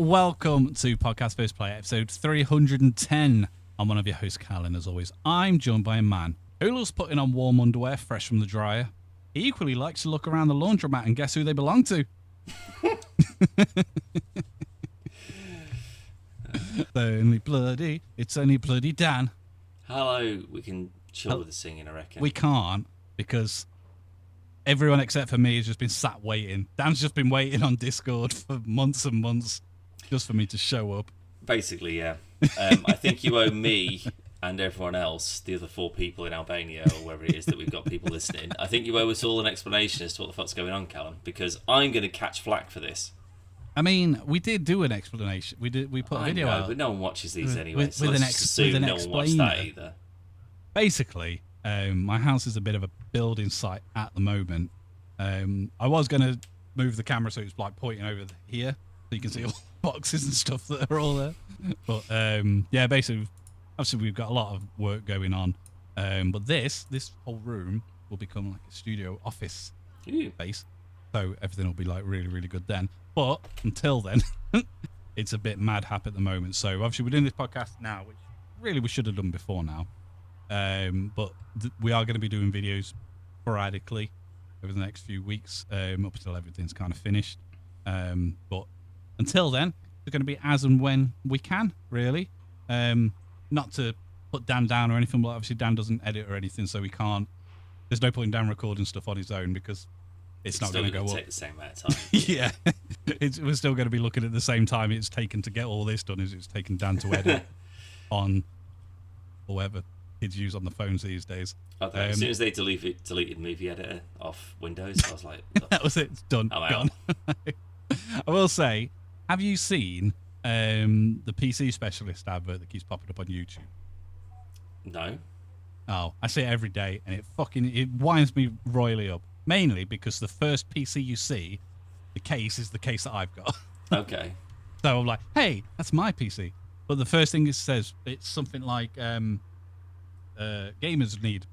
welcome to Podcast First Play, episode 310. I'm one of your hosts, Cal, and as always, I'm joined by a man who loves putting on warm underwear fresh from the dryer. He equally likes to look around the laundromat and guess who they belong to. It's only bloody Dan. Hello, we can chill with the singing, I reckon. We can't, because everyone except for me has just been sat waiting. Dan's just been waiting on Discord for months and months just for me to show up. Basically, yeah. I think you owe me and everyone else, the other 4 people in Albania, or wherever it is that we've got people listening, I think you owe us all an explanation as to what the fuck's going on, Callum, because I'm going to catch flack for this. I mean, we did do an explanation. We put a video out. But no one watches these anyway, with so an let's assume no one watched that either. Basically, my house is a bit of a building site at the moment. I was going to move the camera so it's like pointing over here, so you can see all the boxes and stuff that are all there. But yeah, basically, obviously we've got a lot of work going on. But this whole room will become like a studio office space. So everything will be like really, really good then. But until then, it's a bit mad hap at the moment. So obviously we're doing this podcast now, which really we should have done before now. But we are going to be doing videos sporadically over the next few weeks, up until everything's kind of finished. But until then, it's going to be as and when we can, really. Not to put Dan down or anything, but obviously Dan doesn't edit or anything, so we can't. There's no point in Dan recording stuff on his own because it's not going to go up. Take the same amount of time. Yeah, we're still going to be looking at the same time it's taken to get all this done as it's taken Dan to edit on whatever kids use on the phones these days. Okay, as soon as they deleted Movie Editor off Windows, I was like, oh, that was it. It's done. I'm gone. I will say, have you seen the PC specialist advert that keeps popping up on YouTube? No. Oh, I see it every day, and it winds me royally up. Mainly because the first PC you see, the case is the case that I've got. Okay. So I'm like, hey, that's my PC. But the first thing it says, it's something like gamers need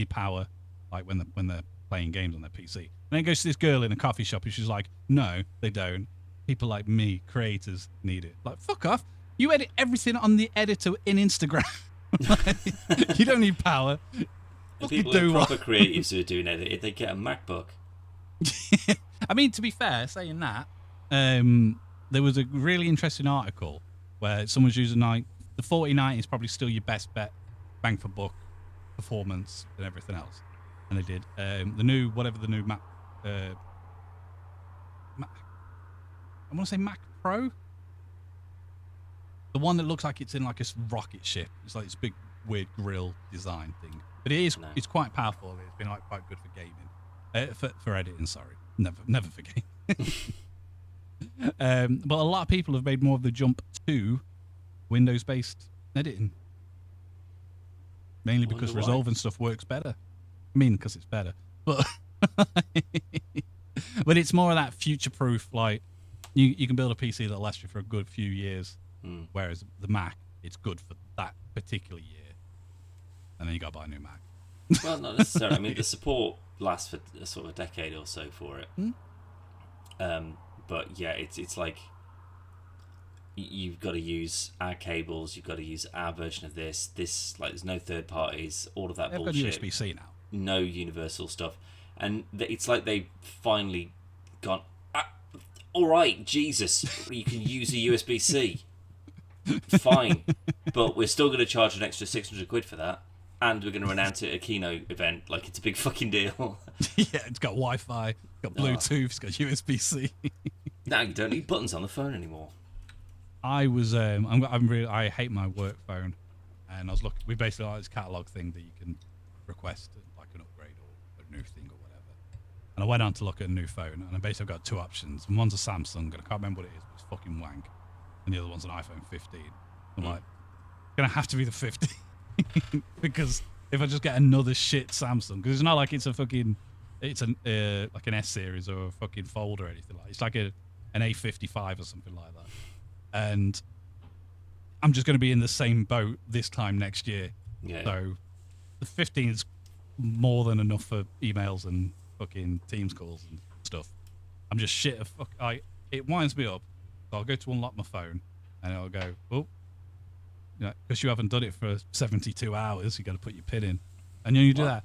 power, like when they're playing games on their PC. And then it goes to this girl in a coffee shop, and she's like, no, they don't. People like me, creators, need it. Like, fuck off. You edit everything on the editor in Instagram. You don't need power. People who are proper creatives who are doing edit, they get a MacBook. I mean, to be fair, saying that, there was a really interesting article where someone's using the 4090 is probably still your best bet, bang for buck, performance and everything else. And they did the new Mac. I want to say Mac Pro, the one that looks like it's in like a rocket ship. It's like this big weird grill design thing. But it's quite powerful. It's been like quite good for gaming, for editing. Sorry, never for gaming. But a lot of people have made more of the jump to Windows-based editing, mainly because resolving stuff works better. I mean, because it's better, but but it's more of that future-proof. Like you can build a PC that'll last you for a good few years, whereas the Mac, it's good for that particular year. And then you got to buy a new Mac. Well, not necessarily. I mean, the support lasts for sort of a decade or so for it. But yeah, it's like you've got to use our cables. You've got to use our version of this. Like, there's no third parties. All of that bullshit. They've got USB-C now. No universal stuff, and it's like they've finally gone. All right, Jesus, you can use a USB-C. Fine, but we're still going to charge an extra £600 for that. And we're going to announce it at a keynote event like it's a big fucking deal. Yeah, it's got Wi-Fi, it's got Bluetooth, it's got USB-C. Now you don't need buttons on the phone anymore. I hate my work phone, and I was looking. We basically like this catalog thing that you can request like an upgrade or a new thing or whatever. And I went on to look at a new phone, and I basically got 2 options. And one's a Samsung, and I can't remember what it is, but it's fucking wank. And the other one's an iPhone 15. I'm like, it's gonna have to be the 15. Because if I just get another shit Samsung, because it's not like it's a fucking, it's like an S series or a fucking Fold or anything like. It's like an A55 or something like that, and I'm just going to be in the same boat this time next year. Yeah. So the 15 is more than enough for emails and fucking Teams calls and stuff. I'm just shit. It winds me up So I'll go to unlock my phone, and it'll go, oh, because you haven't done it for 72 hours, you got to put your PIN in, and then you do that.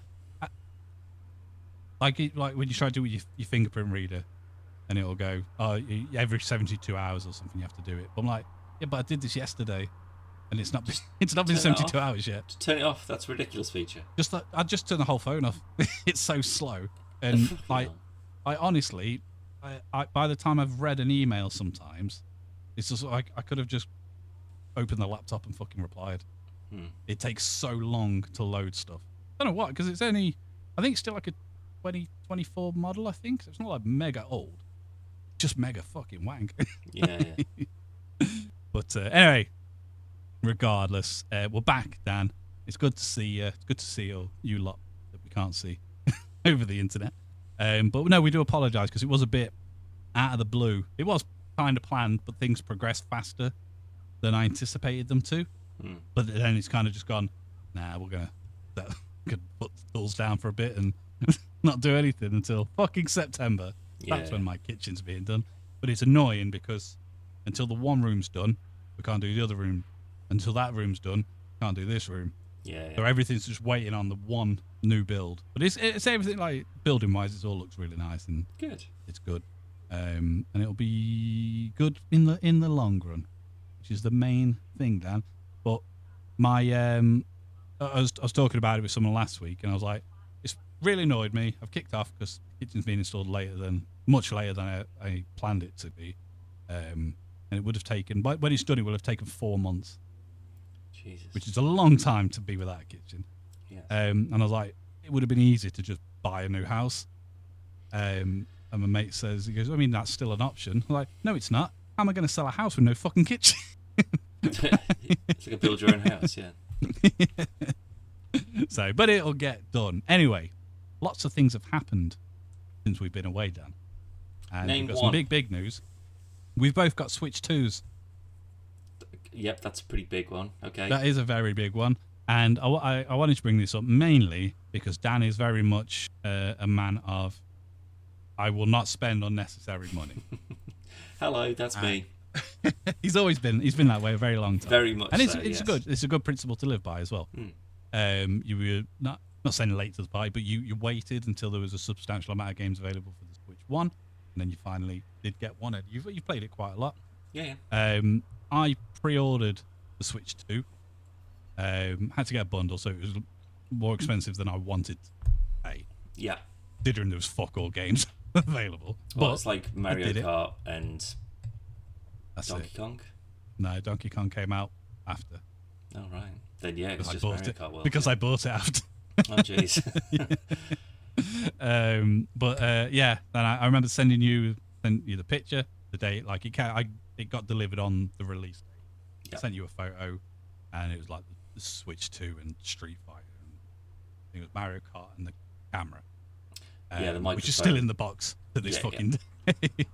Like when you try to do it with your fingerprint reader, and it'll go, oh, every 72 hours or something you have to do it. But I'm like, yeah, but I did this yesterday, and it's not been 72 hours yet. Just turn it off. That's a ridiculous feature. I just turn the whole phone off. It's so slow, and I honestly, by the time I've read an email, sometimes it's just like I could have just opened the laptop and fucking replied. It takes so long to load stuff. I don't know what, because it's only, I think it's still like a 2024 model, I think. So it's not like mega old, just mega fucking wank. Yeah. But anyway, regardless, we're back, Dan. It's good to see you. It's good to see you lot that we can't see over the internet. But no, we do apologise because it was a bit out of the blue. It was kind of planned, but things progressed faster than I anticipated them to. But then it's kind of just gone, nah, we're going to put the tools down for a bit and not do anything until fucking September. That's when my kitchen's being done. But it's annoying because until the one room's done, we can't do the other room. Until that room's done, can't do this room. So everything's just waiting on the one new build. But it's everything, like, building wise, it all looks really nice and good. It's good. And it'll be good in the long run, which is the main thing, Dan. But my I was talking about it with someone last week, and I was like, it's really annoyed me. I've kicked off because the kitchen's been installed much later than I planned it to be, and it would have taken, when it's done, it will have taken 4 months. Jesus. Which is a long time to be without a kitchen. Yes. And I was like, it would have been easy to just buy a new house. And my mate says, he goes, I mean, that's still an option. I'm like, no, it's not. How am I going to sell a house with no fucking kitchen? It's like a build your own house, yeah. So, but it'll get done. Anyway, lots of things have happened since we've been away, Dan. And Name we've got one. some big news. We've both got Switch 2s. Yep, that's a pretty big one. Okay. That is a very big one. And I wanted to bring this up mainly because Dan is very much a man of, I will not spend unnecessary money. Hello, that's me. He's been that way a very long time. Very much, and so, yes. It's a good principle to live by as well. You were not saying late to the party, but you waited until there was a substantial amount of games available for the Switch 1, and then you finally did get one. And you've played it quite a lot. Yeah. I pre-ordered the Switch 2. Had to get a bundle, so it was more expensive than I wanted to pay. Yeah. Considering there was fuck all games available. Well, but it's like Mario Kart and Donkey Kong. No, Donkey Kong came out after. Oh, right. Then, yeah, it was just Mario Kart World. Because I bought it after. Oh, jeez. Yeah, then I remember sending you the picture the day, like it got delivered on the release day. Yep. I sent you a photo, and it was like the Switch 2 and Street Fighter. And I think it was Mario Kart and the camera. The microphone. Which is still in the box to this fucking day.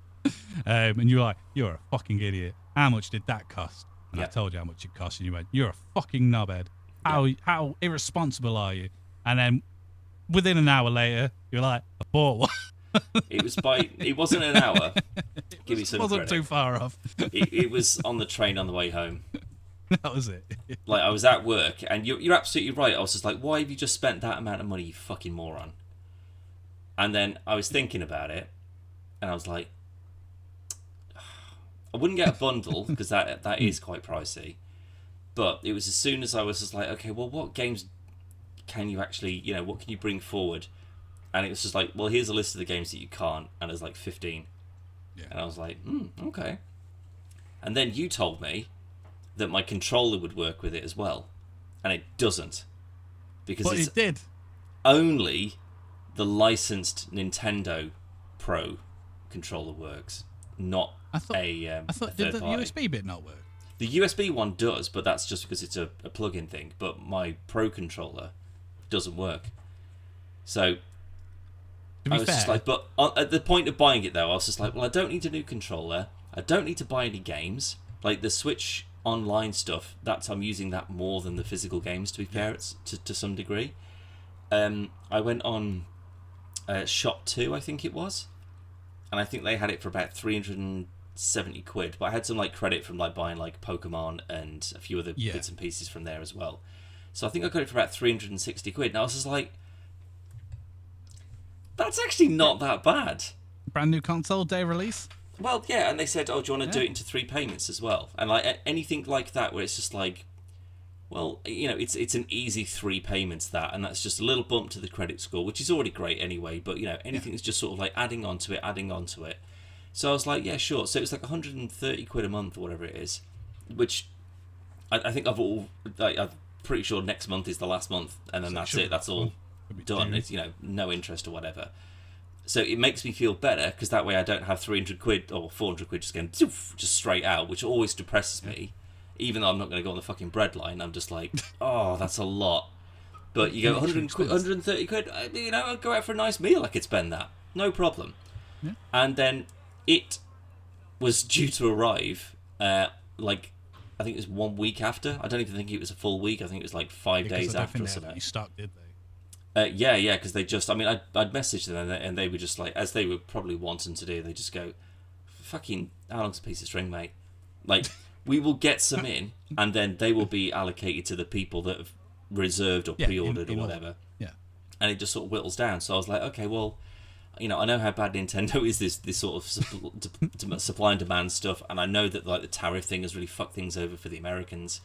And you were like, you're a fucking idiot. How much did that cost? And I told you how much it cost, and you went, you're a fucking knobhead. How irresponsible are you? And then within an hour later, you're like, I bought one. It wasn't an hour. Give me some It wasn't credit. too far off. It was on the train on the way home. That was it. Like, I was at work, and you're absolutely right. I was just like, why have you just spent that amount of money, you fucking moron? And then I was thinking about it, and I was like, I wouldn't get a bundle, because that is quite pricey. But it was as soon as I was just like, okay, well, what games can you actually, what can you bring forward? And it was just like, well, here's a list of the games that you can't, and there's like 15. Yeah. And I was like, okay. And then you told me that my controller would work with it as well, and it doesn't, because it did. Only the licensed Nintendo Pro controller works, not I thought did the USB bit not work? The USB one does, but that's just because it's a plug-in thing. But my Pro controller doesn't work. So I was just like, but at the point of buying it though, I was just like, well, I don't need a new controller. I don't need to buy any games. Like the Switch online stuff, I'm using that more than the physical games, to be fair, to some degree. I went on Shop 2, I think it was, and I think they had it for about $360 70 quid, but I had some like credit from like buying like Pokemon and a few other Yeah. bits and pieces from there as well. So I think I got it for about 360 quid. And I was just like, that's actually not that bad. Brand new console, day of release. Well, yeah, and they said, oh, do you want to Yeah. do it into 3 payments as well? And like anything like that where it's just like, well, you know, it's an easy 3 payments, that, and that's just a little bump to the credit score, which is already great anyway, but, you know, anything that's just sort of like adding on to it. So I was like, yeah, sure. So it was like 130 quid a month or whatever it is, which I think I'm pretty sure next month is the last month, and then that's it. That's all done. It's, you know, no interest or whatever. So it makes me feel better, because that way I don't have 300 quid or 400 quid just going just straight out, which always depresses me. Even though I'm not going to go on the fucking bread line, I'm just like, oh, that's a lot. But you go 100 quid, 130 quid, you know, I'll go out for a nice meal, I could spend that. No problem. Yeah. And then it was due to arrive, like, I think it was 1 week after. I don't even think it was a full week. I think it was like 5 days after or something. You stock, did they? Yeah, because they just, I mean, I'd messaged them and they were just like, as they were probably wanting to do, they just go, fucking, how long's a piece of string, mate? Like, we will get some in, and then they will be allocated to the people that have reserved or pre-ordered or whatever. Yeah. And it just sort of whittles down. So I was like, okay, well, you know, I know how bad Nintendo is, this sort of supply and demand stuff, and I know that like the tariff thing has really fucked things over for the Americans.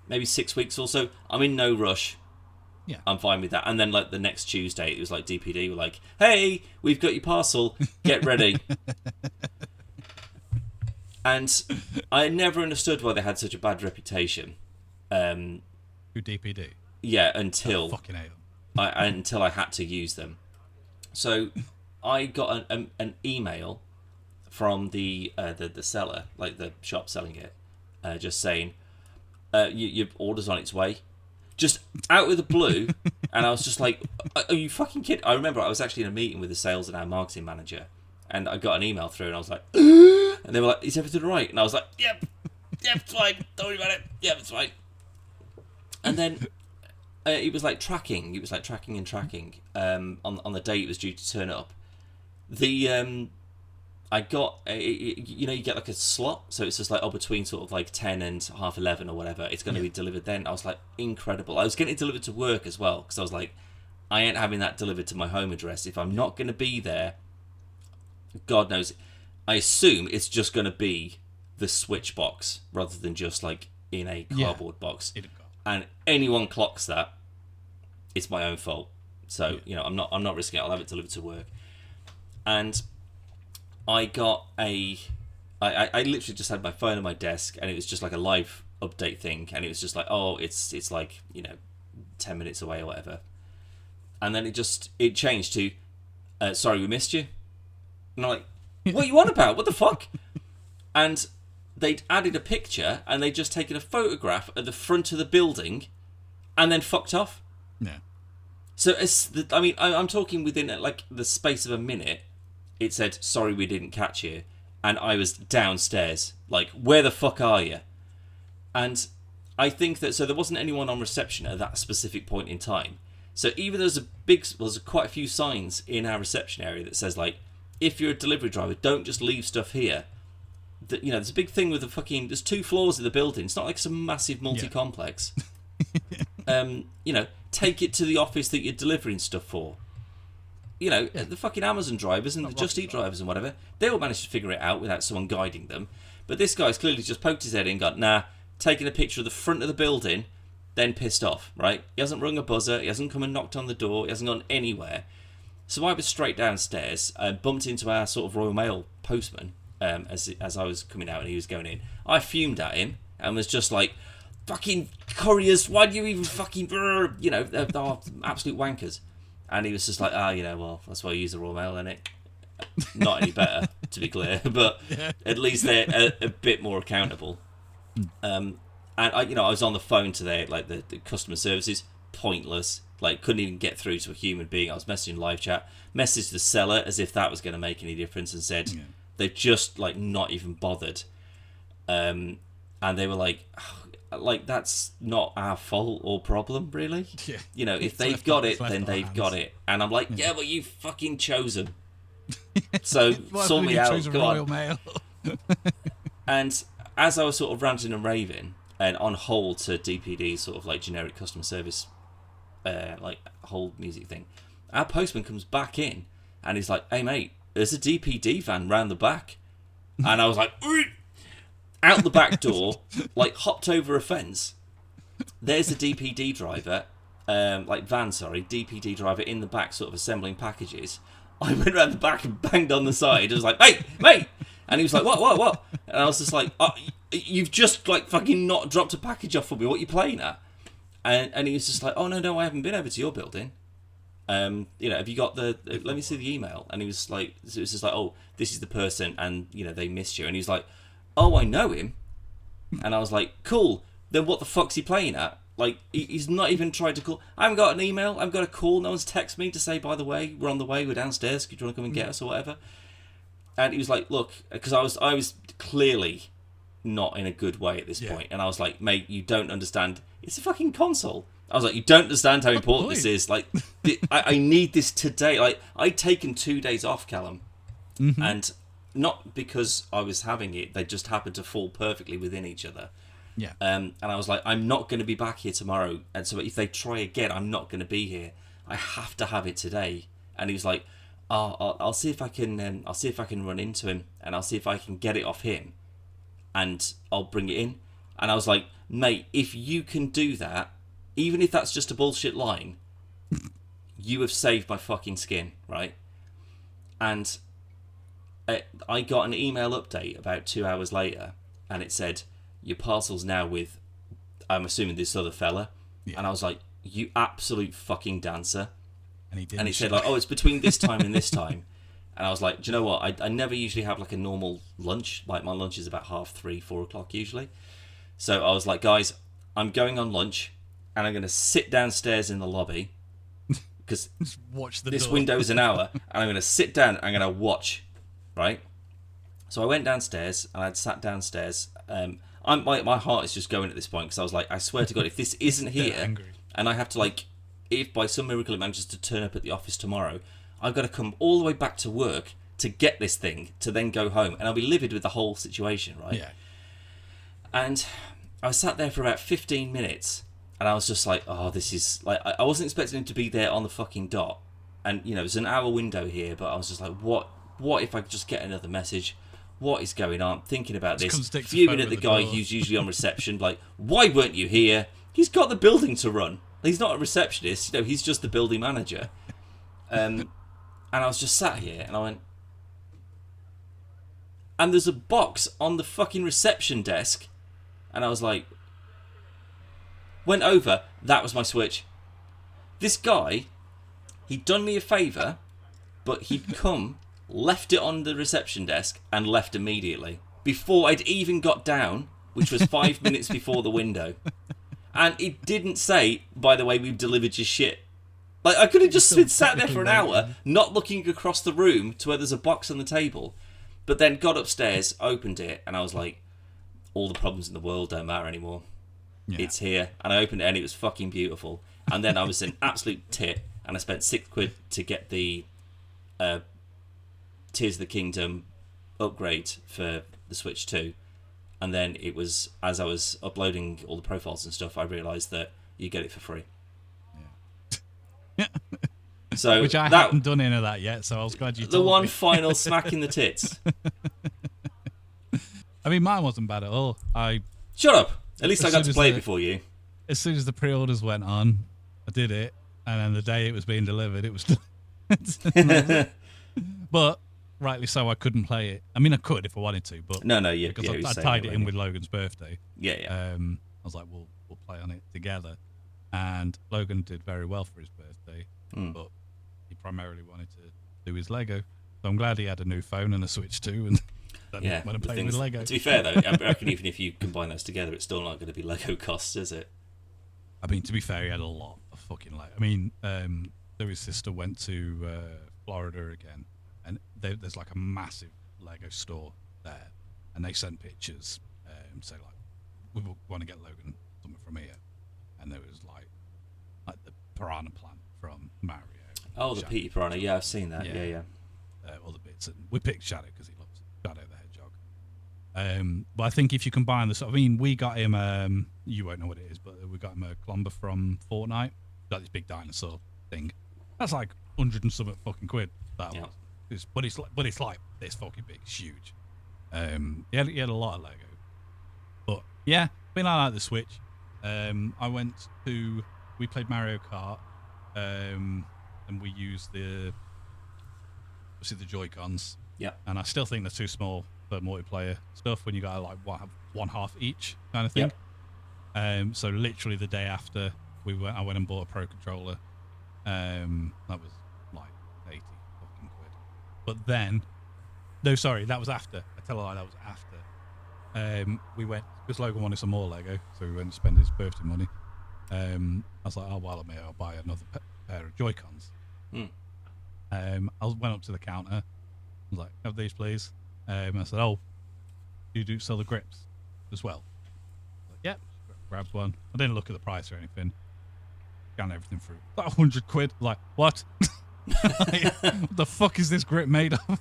Maybe 6 weeks or so. I'm in no rush. Yeah. I'm fine with that. And then like the next Tuesday, it was like DPD were like, hey, we've got your parcel. Get ready. And I never understood why they had such a bad reputation. Who, DPD? Yeah, until Fucking hate them. until I had to use them. So I got an email from the seller, like the shop selling it, just saying, your order's on its way. Just out of the blue. And I was just like, are you fucking kidding? I remember I was actually in a meeting with the sales and our marketing manager, and I got an email through, and I was like, and they were like, is everything right? And I was like, yep, it's fine. Don't worry about it. Yep, it's fine. And then it was like tracking. It was like tracking and tracking. On the day it was due to turn up, I got you know, you get like a slot, so it's just like between sort of like 10 and 11:30 or whatever. It's going to be delivered then. I was like, incredible. I was getting it delivered to work as well, because I was like, I ain't having that delivered to my home address if I'm not going to be there. God knows. I assume it's just going to be the Switch box rather than just like in a cardboard box. And anyone clocks that, it's my own fault. So you know, I'm not risking it. I'll have it delivered to work. And I got I literally just had my phone on my desk, and it was just like a live update thing, and it was just like, oh, it's like, you know, 10 minutes away or whatever. And then it changed to, sorry, we missed you. And I'm like, what are you on about? What the fuck? And they'd added a picture, and they'd just taken a photograph at the front of the building, and then fucked off. Yeah. So I mean, I'm talking within like the space of a minute. It said, sorry, we didn't catch you. And I was downstairs. Like, where the fuck are you? And I think that, so there wasn't anyone on reception at that specific point in time. So even there's quite a few signs in our reception area that says, like, if you're a delivery driver, don't just leave stuff here. That, you know, there's a big thing with there's 2 floors in the building. It's not like some massive multi-complex. You know, take it to the office that you're delivering stuff for. You know, the fucking Amazon drivers and the Just Eat drivers and whatever, they all managed to figure it out without someone guiding them. But this guy's clearly just poked his head in and gone, nah, taking a picture of the front of the building, then pissed off, right? He hasn't rung a buzzer, he hasn't come and knocked on the door, he hasn't gone anywhere. So I was straight downstairs, bumped into our sort of Royal Mail postman as I was coming out and he was going in. I fumed at him and was just like, fucking couriers, why do you even fucking, you know, they're absolute wankers. And he was just like, you know, well, that's why I use the Royal Mail, innit? Not any better, to be clear, but at least they're a bit more accountable. And I was on the phone to the customer services, pointless. Like, couldn't even get through to a human being. I was messaging live chat, messaged the seller as if that was going to make any difference, and said they've just like not even bothered. And they were like, that's not our fault or problem, really. Yeah. You know, if they've got it, then they've got it. And I'm like, yeah, but you fucking chose them. So sort me out. Go on. Mail? And as I was sort of ranting and raving and on hold to DPD's sort of like generic customer service, like hold music thing, our postman comes back in and he's like, "Hey mate, there's a DPD van round the back," and I was like, "Ugh!" Out the back door, like hopped over a fence. There's a DPD driver, DPD driver in the back, sort of assembling packages. I went around the back and banged on the side. I was like, "Mate, mate!" And he was like, "What?" And I was just like, "Oh, you've just like fucking not dropped a package off for me. What are you playing at?" And he was just like, "Oh no, I haven't been over to your building. Have you got the? Let me see the email." And he was like, it was just like, "Oh, this is the person, and they missed you." And he was like, "Oh, I know him." And I was like, "Cool. Then what the fuck's he playing at?" Like, he's not even tried to call. I haven't got an email. I haven't got a call. No one's texted me to say, "By the way, we're on the way. We're downstairs. Do you want to come and get us or whatever?" And he was like, "Look," because I was clearly not in a good way at this point. And I was like, "Mate, you don't understand. It's a fucking console." I was like, "You don't understand how important this is. Like, I need this today." Like, I'd taken 2 days off, Callum. Mm-hmm. And not because I was having it. They just happened to fall perfectly within each other. Yeah. And I was like, "I'm not going to be back here tomorrow. And so if they try again, I'm not going to be here. I have to have it today." And he was like, "Oh, I'll see if I can. I'll see if I can run into him, and I'll see if I can get it off him, and I'll bring it in." And I was like, "Mate, if you can do that, even if that's just a bullshit line, you have saved my fucking skin, right?" And I got an email update about 2 hours later, and it said, "Your parcel's now with," I'm assuming, this other fella. Yeah. And I was like, "You absolute fucking dancer." And he said, like, "Oh, it's between this time and this time." And I was like, "Do you know what? I never usually have like a normal lunch. Like, my lunch is about 3:30, 4 o'clock usually." So I was like, "Guys, I'm going on lunch, and I'm going to sit downstairs in the lobby because this window's an hour, and I'm going to sit down. I'm going to watch, right?" So I went downstairs, and I'd sat downstairs. My heart is just going at this point because I was like, I swear to God, if this isn't here, and I have to like, if by some miracle it manages to turn up at the office tomorrow, I've got to come all the way back to work to get this thing to then go home, and I'll be livid with the whole situation, right? Yeah. And I sat there for about 15 minutes, and I was just like, "Oh, this is like," I wasn't expecting him to be there on the fucking dot, and there's an hour window here, but I was just like, what if I could just get another message? What is going on? Thinking about this, fuming at the guy who's usually on reception, like, "Why weren't you here? He's got the building to run. He's not a receptionist, he's just the building manager." And I was just sat here, and I went, and there's a box on the fucking reception desk, and I was like, went over, that was my Switch. This guy, he'd done me a favour, but he'd come, left it on the reception desk, and left immediately. Before I'd even got down, which was 5 minutes before the window. And it didn't say, "By the way, we've delivered your shit." Like, I could have just sat there for an hour, not looking across the room to where there's a box on the table, but then got upstairs, opened it, and I was like, all the problems in the world don't matter anymore. Yeah. It's here. And I opened it, and it was fucking beautiful. And then I was an absolute tit, and I spent £6 to get the Tears of the Kingdom upgrade for the Switch 2. And then it was, as I was uploading all the profiles and stuff, I realised that you get it for free. Yeah. So which I haven't done any of that yet, so I was glad you told me. The one final smack in the tits. I mean, mine wasn't bad at all. Shut up. At least I got to play it before you. As soon as the pre-orders went on, I did it, and then the day it was being delivered, it was done. But rightly so, I couldn't play it. I mean, I could if I wanted to, but because I tied it in with Logan's birthday. Yeah. I was like, we'll play on it together, and Logan did very well for his birthday, but he primarily wanted to do his Lego. So I'm glad he had a new phone and a Switch too, and then went and played with Lego. To be fair though, I reckon even if you combine those together, it's still not going to be Lego costs, is it? I mean, to be fair, he had a lot of fucking Lego. I mean, his sister went to Florida again, and there's like a massive Lego store there, and they sent pictures, say like, "We want to get Logan something from here," and there was like the piranha plant from Mario. Oh, the Petey Piranha, yeah, I've seen that. Yeah. All the bits, and we picked Shadow because he loves Shadow the Hedgehog. But I think if you combine the I mean, we got him. You won't know what it is, but we got him a Clomber from Fortnite. Got this big dinosaur thing. That's like 100 and something fucking quid. That Yeah. was. But it's like this fucking big. It's huge. He had a lot of Lego. But yeah, been like the Switch. We played Mario Kart, and we used the Joy-Cons. Yeah. And I still think they're too small for multiplayer stuff when you got like one half each kind of thing. Yep. So literally the day after I went and bought a Pro controller. That was like 80 fucking quid. But then, no, sorry, that was after. I tell a lie, that was after. We went because Logan wanted some more Lego, so we went to spend his birthday money. I was like, oh well, I'll buy another pair of Joy-Cons. I went up to the counter. I was like, have these, please. I said, oh, you do sell the grips as well? I was like, yeah, grabbed one. I didn't look at the price or anything. Scanned everything through. Like 100 quid. Like, what? Like, what the fuck is this grip made of?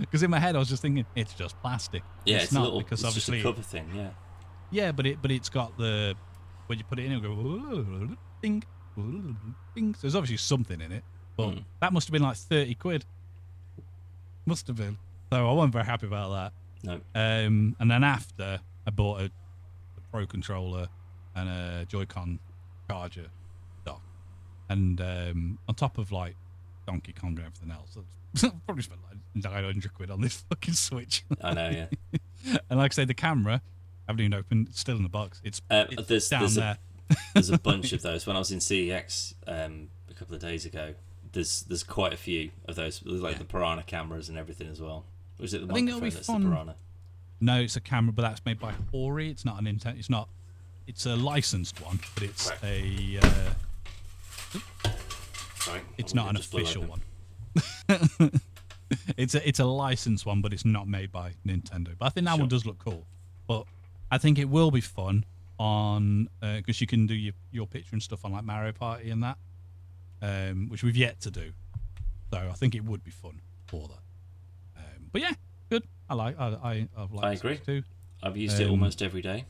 Because in my head I was just thinking it's just plastic. Yeah, it's not a little, because it's obviously just a cover thing. Yeah. Yeah, but it's got the when you put it in, it'll go ding, ding. So there's obviously something in it, but that must have been like 30 quid. Must have been. So I wasn't very happy about that. No. And then after I bought a Pro controller and a Joy-Con charger dock, and on top of like Donkey Kong and everything else, I probably spent like 900 quid on this fucking Switch. I know, yeah. And like I say, the camera, I haven't even opened. It's still in the box. It's down there. There's a bunch of those. When I was in CEX a couple of days ago, there's quite a few of those. There's like the Piranha cameras and everything as well. Or is it the microphone that's the Piranha? No, it's a camera, but that's made by Hori. It's not an Nintendo. It's not. It's a licensed one, but it's a. Sorry, it's not an official one. It's a licensed one, but it's not made by Nintendo. But I think that one does look cool. But I think it will be fun on because you can do your picture and stuff on like Mario Party and that, which we've yet to do. So I think it would be fun for that. But yeah, good. I've liked I agree. it too. I've used it almost every day.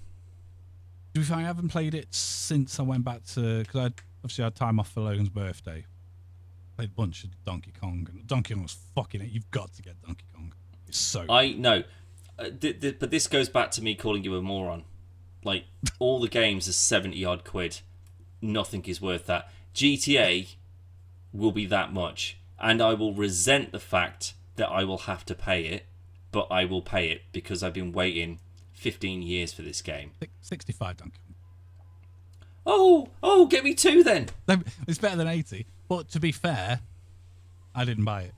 To be fair, I haven't played it since I went back to because I had time off for Logan's birthday. Played a bunch of Donkey Kong, and Donkey Kong was fucking it. You've got to get Donkey Kong. It's so. I know, but this goes back to me calling you a moron. Like all the games are 70 odd quid. Nothing is worth that. GTA will be that much, and I will resent the fact that I will have to pay it, but I will pay it because I've been waiting 15 years for this game. 65 Donkey Kong. Oh, get me two then. It's better than 80. But to be fair, I didn't buy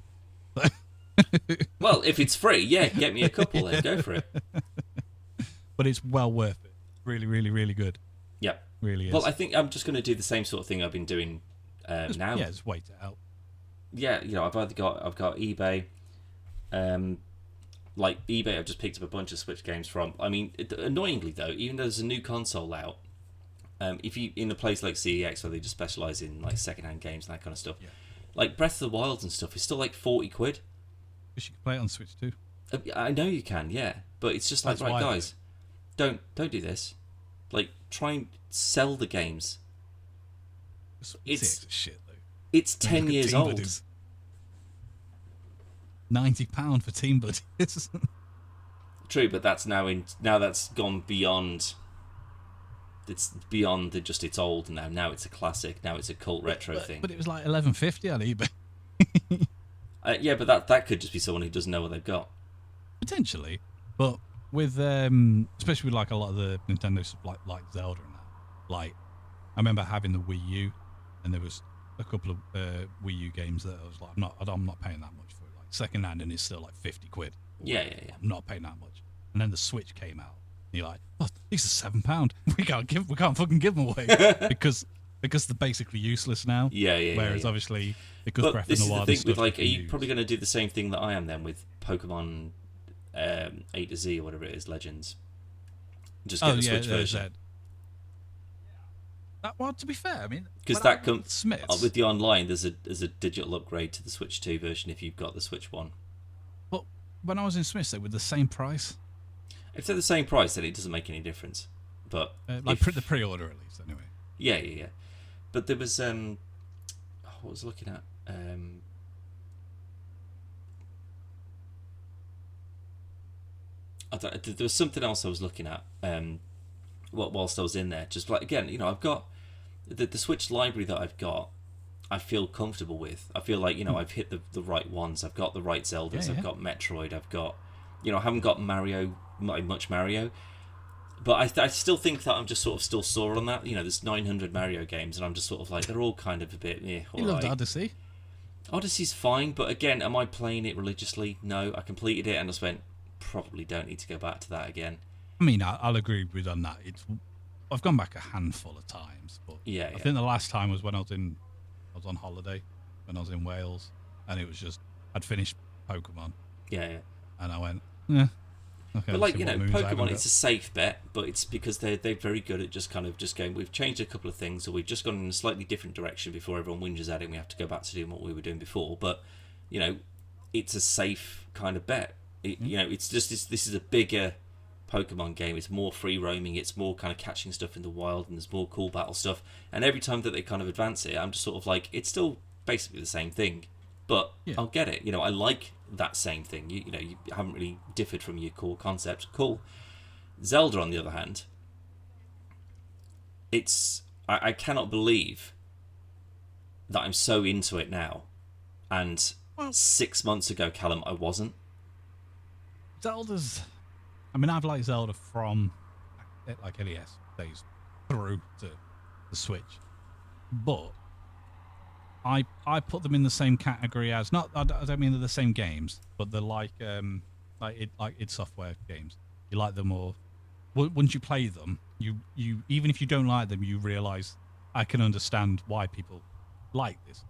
it. Well, if it's free, yeah, get me a couple then. Go for it. But it's well worth it. Really, really, really good. Yep. Really is. Well, I think I'm just going to do the same sort of thing I've been doing now. Yeah, just wait it out. Yeah, I've got eBay. Like eBay, I've just picked up a bunch of Switch games from. I mean, annoyingly though, even though there's a new console out, if you in a place like CEX where they just specialise in like secondhand games and that kind of stuff, like Breath of the Wild and stuff is still like 40 quid. Because you can play it on Switch too. I know you can, yeah, but it's just like, right, guys, don't do this. Like, try and sell the games. It's shit though. It's 10 years old. Buddies. £90 for Team Buddies. True, but that's that's gone beyond. It's beyond it's old now. Now it's a classic. Now it's a cult retro thing. But it was like $11.50 on eBay. Yeah, but that could just be someone who doesn't know what they've got. Potentially, but with especially with like a lot of the Nintendo stuff, like Zelda and that. Like, I remember having the Wii U, and there was a couple of Wii U games that I was like, I'm not paying that much for it. Like second hand, and it's still like 50 quid. Yeah. I'm not paying that much. And then the Switch came out. And you're like, oh, these are £7. We can't fucking give them away because they're basically useless now. Yeah. Whereas obviously because but Breath this of the is Wild the thing with like, are you you probably going to do the same thing that I am then with Pokemon A to Z or whatever it is, Legends? Just get the Switch version. Well, to be fair, I mean, because that comes with the online. There's a digital upgrade to the Switch 2 version if you've got the Switch 1. But when I was in Smiths, they were the same price. If they're the same price, then it doesn't make any difference. But The pre-order at least, anyway. Yeah. But there was what I was looking at. There was something else I was looking at. Whilst I was in there, just like again, I've got the Switch library that I've got. I feel comfortable with. I feel like I've hit the right ones. I've got the right Zeldas. I've got Metroid. I've got, I haven't got Mario, not much Mario, but I still think that I'm just sort of still sore on that. There's 900 Mario games, and I'm just sort of like they're all kind of a bit. You loved Odyssey. Odyssey's fine, but again, am I playing it religiously? No, I completed it and just went, probably don't need to go back to that again. I mean, I'll agree with on that. I've gone back a handful of times, but I think the last time was when I was on holiday, when I was in Wales, and it was just I'd finished Pokemon. Yeah. And I went, yeah. Okay, but Pokemon, it's a safe bet, but it's because they're very good at just going. We've changed a couple of things, or we've just gone in a slightly different direction before everyone whinges at it. And we have to go back to doing what we were doing before. But it's a safe kind of bet. It's just this is a bigger Pokemon game. It's more free roaming. It's more kind of catching stuff in the wild, and there's more cool battle stuff. And every time that they kind of advance it, I'm just sort of like, it's still basically the same thing, but I'll get it. I like that same thing. You haven't really differed from your core concept. Cool. Zelda, on the other hand, I cannot believe that I'm so into it now, and 6 months ago, Callum, I wasn't. Zelda's. I mean, I've liked Zelda from like NES days through to the Switch, but I put them in the same category as I don't mean they're the same games, but they're like id Software games. You like them more. Once you play them, you even if you don't like them, you realise I can understand why people like this.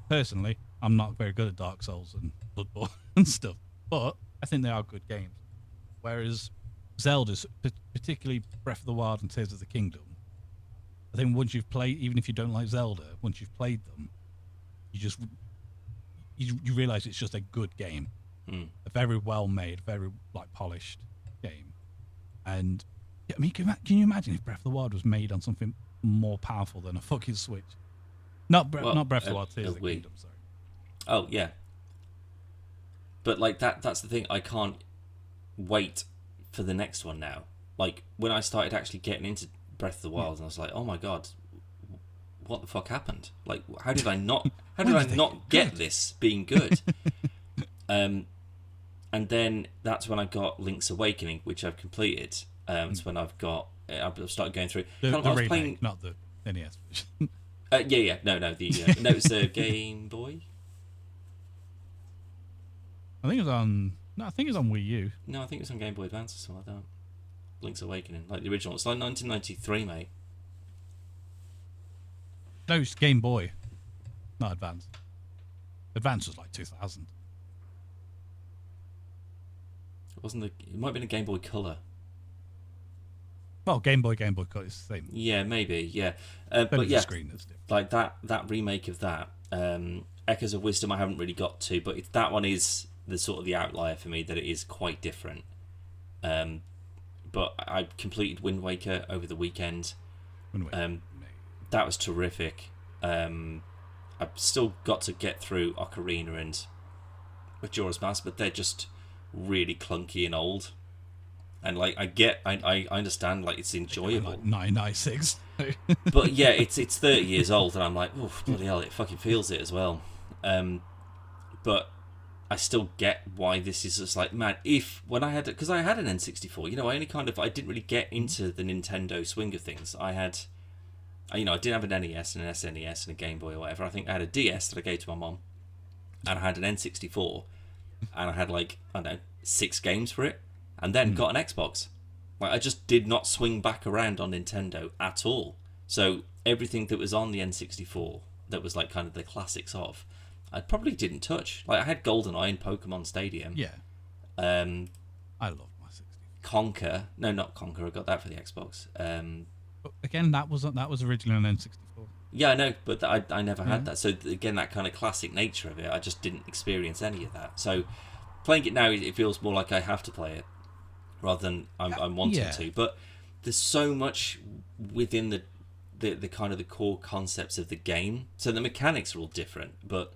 Personally, I'm not very good at Dark Souls and Bloodborne and stuff, but I think they are good games. Whereas Zelda's, particularly Breath of the Wild and Tears of the Kingdom, I think once you've played, even if you don't like Zelda, once you've played them, you realise it's just a good game, a very well made, very polished game. And I mean, can you imagine if Breath of the Wild was made on something more powerful than a fucking Switch? Not Breath of the Wild, Tears of the Kingdom. Sorry. Oh yeah. But that's the thing. I can't wait for the next one now. Like when I started actually getting into Breath of the Wild, and I was like, oh my god, what the fuck happened? Like, how did I not get this being good? And then that's when I got Link's Awakening, which I've completed. It's when I've started going through. The remake, playing, not the NES version. No, it's a Game Boy. I think it was on. No, I think it's on Wii U. No, I think it's on Game Boy Advance or something like that. Link's Awakening, like the original. It's like 1993, mate. No, it's Game Boy, not Advance. Advance was like 2000. It might have been a Game Boy Color. Well, Game Boy Color is the same. Yeah, maybe, yeah. But yeah, screen is different. Like that remake of that, Echoes of Wisdom, I haven't really got to, but that one is the sort of the outlier for me, that it is quite different. But I completed Wind Waker over the weekend. That was terrific. I've still got to get through Ocarina and Majora's Mask, but they're just really clunky and old. And I understand, like, it's enjoyable. Like 996. But yeah, it's 30 years old, and I'm like, oh bloody hell, it fucking feels it as well. But I still get why this is just like, man, because I had an N64, I didn't really get into the Nintendo swing of things. I didn't have an NES and an SNES and a Game Boy or whatever. I think I had a DS that I gave to my mom, and I had an N64, and I had 6 games for it, and then got an Xbox. Like, I just did not swing back around on Nintendo at all. So everything that was on the N64 that was like kind of the classics of, I probably didn't touch. Like, I had GoldenEye and Pokemon Stadium. Yeah. I love my 64. Conker. No, not Conker. I got that for the Xbox. But again, that was originally on N64. Yeah, I know, but I never had that. So again, that kind of classic nature of it, I just didn't experience any of that. So Playing it now, it feels more like I have to play it rather than I'm wanting to. But there's so much within the kind of the core concepts of the game. So the mechanics are all different, but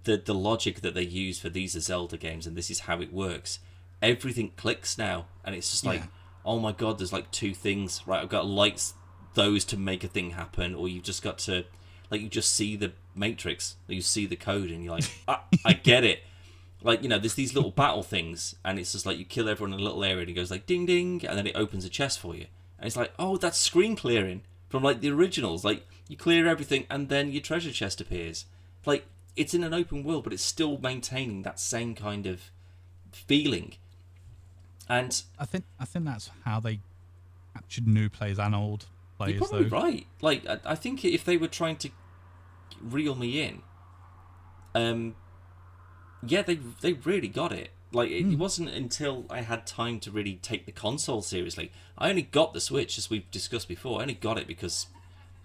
the logic that they use for these are Zelda games and this is how it works. Everything clicks now, and it's just like, oh my god, there's like two things, right? I've got to light those to make a thing happen, or you've just got to, like, you just see the matrix, you see the code, and you're like, I get it. Like, you know, there's these little battle things, and it's just like you kill everyone in a little area, and it goes like ding ding, and then it opens a chest for you, and it's like, oh, that's screen clearing from like the originals. Like, you clear everything, and then your treasure chest appears. Like, it's in an open world, but it's still maintaining that same kind of feeling. And I think that's how they captured new players and old players. You're probably though. right. Like, I think if they were trying to reel me in, yeah, they really got it. Like, it wasn't until I had time to really take the console seriously. I only got the Switch, as we've discussed before. I only got it because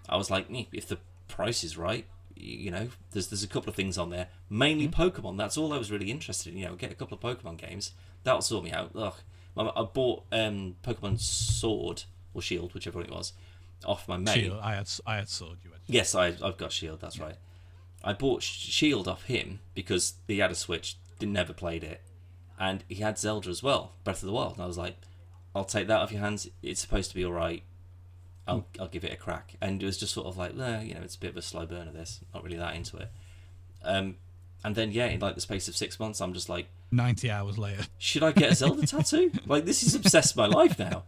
I was like, if the price is right, you know, there's a couple of things on there. Mainly Pokemon. That's all I was really interested in. You know, get a couple of Pokemon games. That'll sort me out. Ugh. I bought Pokemon Sword or Shield, whichever one it was, off my mate. Shield. I had Sword. You had. Yes, I've got Shield. That's right. I bought Shield off him because he had a Switch, never played it, and he had Zelda as well, Breath of the Wild. And I was like, I'll take that off your hands. It's supposed to be all right. I'll give it a crack. And it was just sort of like, you know, it's a bit of a slow burner. This, not really that into it. And then in like the space of 6 months, I'm just like, 90 hours later, should I get a Zelda tattoo? Like, this is obsessed my life now.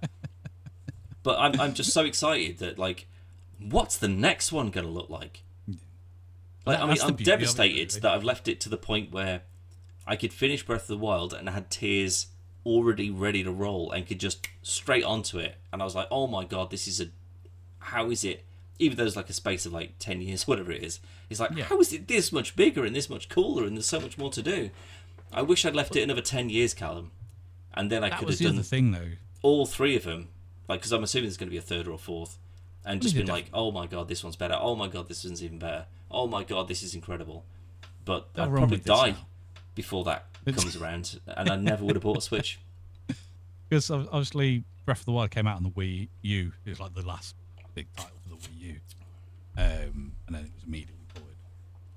But I'm just so excited that, like, what's the next one gonna look like? Like, I mean, I'm devastated that I've left it to the point where I could finish Breath of the Wild and I had tears already ready to roll and could just straight onto it. And I was like, oh my god, how is it? Even though there's like a space of like 10 years, whatever it is. It's like, how is it this much bigger and this much cooler and there's so much more to do? I wish I'd left it another 10 years, Callum. And then I could have done the thing, though. all three of them. Like, because I'm assuming there's going to be a third or a fourth. And just been like, oh my god, this one's better. Oh my god, this one's even better. Oh my god, this is incredible. But I'd probably die before that comes around, and I never would have bought a Switch. Because obviously Breath of the Wild came out on the Wii U. It was like the last big title for the Wii U. And then it was immediately ported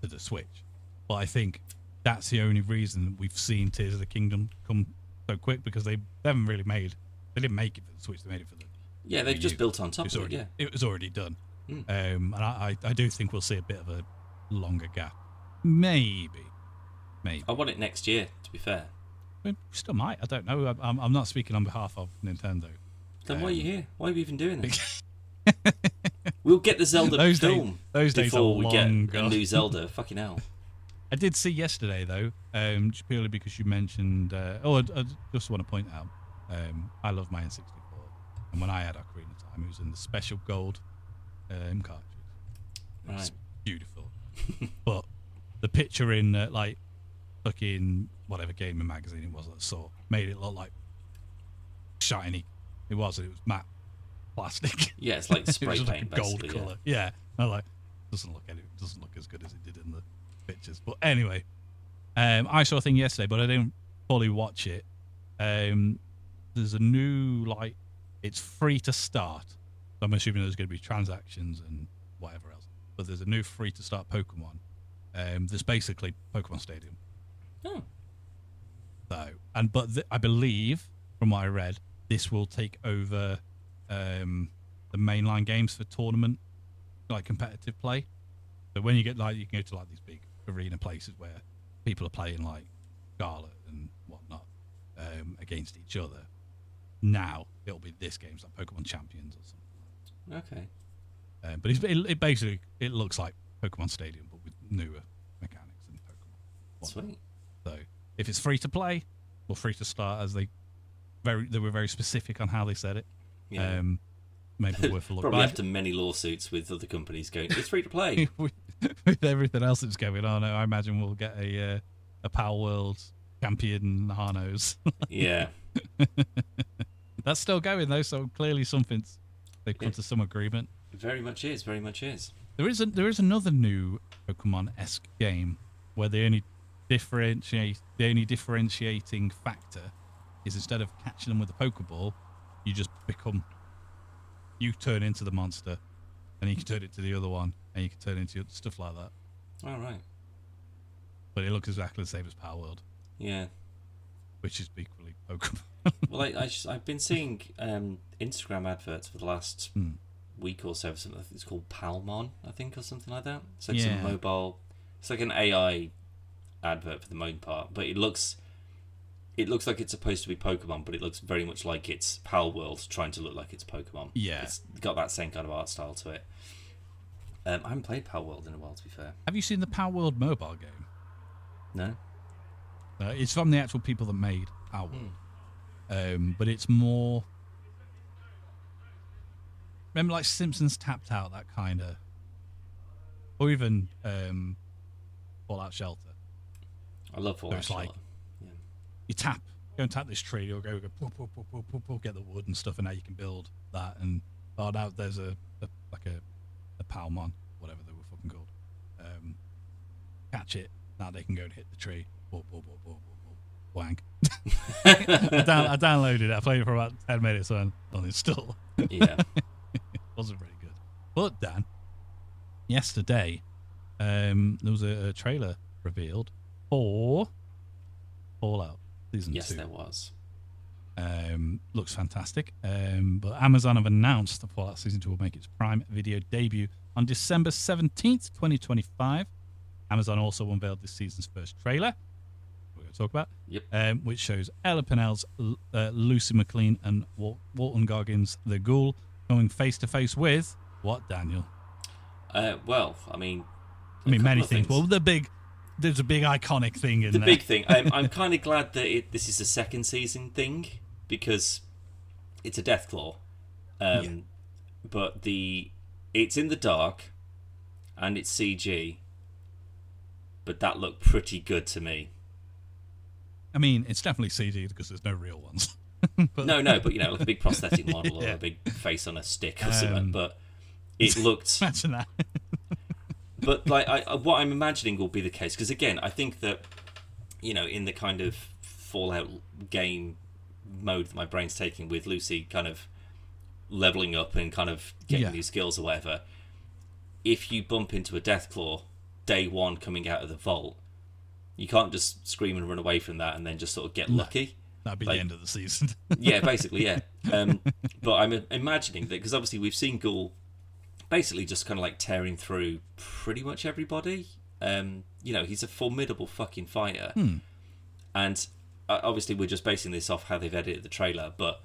to the Switch. But I think that's the only reason we've seen Tears of the Kingdom come so quick, because they didn't make it for the Switch, they made it for the they've Wii just U. built on top of it. It was already done. And I do think we'll see a bit of a longer gap. Maybe. I want it next year, to be fair. I mean, we still might. I don't know. I'm not speaking on behalf of Nintendo. Then why are you here? Why are we even doing this? We'll get the Zelda film before we get a new Zelda. Fucking hell. I did see yesterday, though, just purely because you mentioned... I just want to point out, I love my N64. And when I had Ocarina of Time, it was in the special gold cartridge. It was beautiful. But the picture in, like, fucking whatever gaming magazine it was that I saw made it look like shiny. It was matte plastic. Yeah, it's like spray it was paint, like a gold basically. colour. Yeah. I'm like, doesn't look as good as it did in the pictures. But anyway, I saw a thing yesterday, but I didn't fully watch it. There's a new, like, it's free to start. So I'm assuming there's going to be transactions and whatever else. But there's a new free to start Pokemon. There's basically Pokemon Stadium. Oh. So, I believe, from what I read, this will take over the mainline games for tournament, like competitive play. So when you get you can go to like these big arena places where people are playing like Scarlet and whatnot against each other. Now it'll be this game's like Pokemon Champions or something. Okay. But it basically looks like Pokemon Stadium, but with newer mechanics and Pokemon. Sweet. So if it's free to play or free to start, as they were very specific on how they said it. Yeah. Maybe worth a look. Probably after many lawsuits with other companies going, it's free to play. with everything else that's going on, I imagine we'll get a Pal World champion Harnos. Yeah. That's still going though, so clearly they've come to some agreement. It very much is. Very much is. There is another new Pokemon-esque game where they only the only differentiating factor is instead of catching them with a Pokeball, you just you turn into the monster, and you can turn it to the other one, and you can turn into stuff like that. All right. But it looks exactly the same as Power World. Yeah. Which is equally Pokemon. Well, I've been seeing Instagram adverts for the last week or so. Something it's called Palmon, I think, or something like that. It's like some mobile. It's like an AI advert for the most part, but it looks like it's supposed to be Pokemon, but it looks very much like it's Pal World trying to look like it's Pokemon. Yeah, it's got that same kind of art style to it. I haven't played Pal World in a while, to be fair. Have you seen the Power World mobile game? No. It's from the actual people that made Power World, but it's more. Remember, like Simpsons Tapped Out, that kind of, or even Fallout Shelter. I love Fallout Shelter. Like, you go and tap this tree, you'll go get the wood and stuff, and now you can build that. And now there's a Palmon, whatever they were fucking called. Catch it. Now they can go and hit the tree. Wank. I downloaded it. I played it for about 10 minutes on install. Yeah. It wasn't very good. But Dan, yesterday, there was a trailer revealed for Fallout Season 2. Yes, there was. Looks fantastic. But Amazon have announced that Fallout Season 2 will make its Prime Video debut on December 17th, 2025. Amazon also unveiled this season's first trailer, we're going to talk about, which shows Ella Pennell's Lucy McLean and Walton Goggins, the Ghoul, going face-to-face with what, Daniel? Well, I mean many things. Well, there's a big iconic thing in there. The big thing. I'm kind of glad that this is a second season thing, because it's a Deathclaw. But it's in the dark, and it's CG, but that looked pretty good to me. I mean, it's definitely CG because there's no real ones. But like a big prosthetic model or a big face on a stick or something. But it looked. Imagine that. But like, what I'm imagining will be the case, because again, I think that in the kind of Fallout game mode that my brain's taking, with Lucy kind of leveling up and kind of getting new skills or whatever, if you bump into a Deathclaw day one coming out of the vault, you can't just scream and run away from that and then just sort of get lucky. That'd be the end of the season. Yeah, basically, yeah. But I'm imagining that, because obviously we've seen Ghoul basically just kind of like tearing through pretty much everybody. He's a formidable fucking fighter. And obviously we're just basing this off how they've edited the trailer, but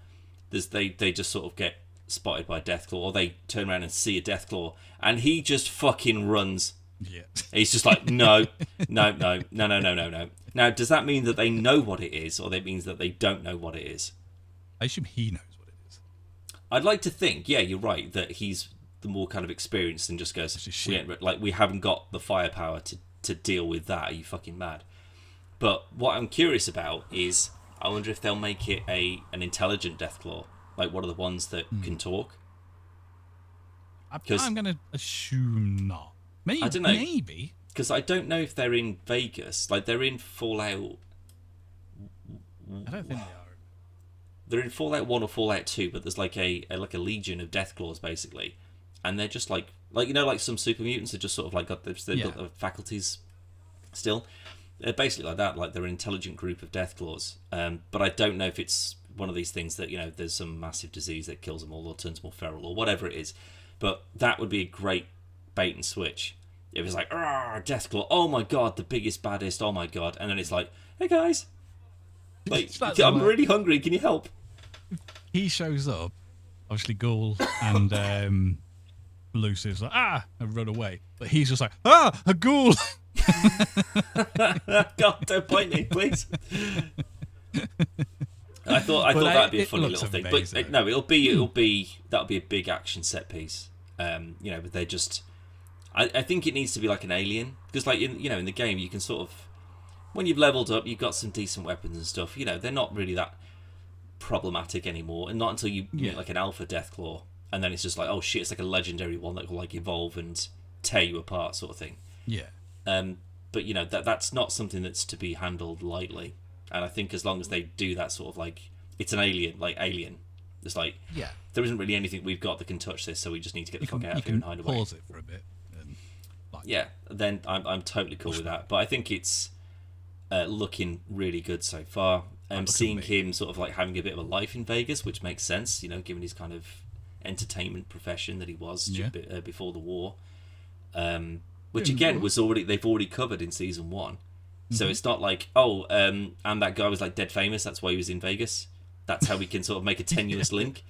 they just sort of get spotted by a Deathclaw, or they turn around and see a Deathclaw, and he just fucking runs. Yeah. He's just like, no. Now, does that mean that they know what it is, or that means that they don't know what it is? I assume he knows what it is. I'd like to think, yeah, you're right, that he's the more kind of experienced and just goes, we haven't got the firepower to deal with that. Are you fucking mad? But what I'm curious about is, I wonder if they'll make it an intelligent Deathclaw, like one of the ones that can talk. I'm going to assume not. Maybe. I don't know. Maybe. Because I don't know if they're in Vegas. Like, they're in Fallout. I don't think they are. They're in Fallout 1 or Fallout 2, but there's like a legion of Deathclaws, basically. And they're just like some super mutants are just sort of like got their faculties still. They're basically like that. Like, they're an intelligent group of Deathclaws. But I don't know if it's one of these things that, there's some massive disease that kills them all or turns them all feral or whatever it is. But that would be a great bait and switch. It was like, Deathclaw, oh my god, the biggest, baddest, oh my god. And then it's like, hey guys, I'm really hungry, can you help? He shows up, obviously Ghoul and Lucy's like, and run away. But he's just like, a Ghoul! God, don't point me, please. I thought that'd be a funny little thing. But no, that'll be a big action set piece. But they're just... I think it needs to be like an alien, because like in the game you can sort of, when you've leveled up, you've got some decent weapons and stuff. They're not really that problematic anymore, and not until you get like an alpha Deathclaw, and then it's just like, oh shit, it's like a legendary one that will like evolve and tear you apart, sort of thing. Yeah. but you know that's not something that's to be handled lightly. And I think as long as they do that sort of like it's an alien, like Alien. It's like there isn't really anything we've got that can touch this, so we just need to get the fuck out of here and hide away. Pause it for a bit. And, like, yeah, then I'm totally cool with that. But I think it's looking really good so far. Seeing him sort of like having a bit of a life in Vegas, which makes sense, you know, given his kind of entertainment profession that he was before the war. Which again they've already covered in season 1. So it's not like, and that guy was like dead famous, that's why he was in Vegas. That's how we can sort of make a tenuous link.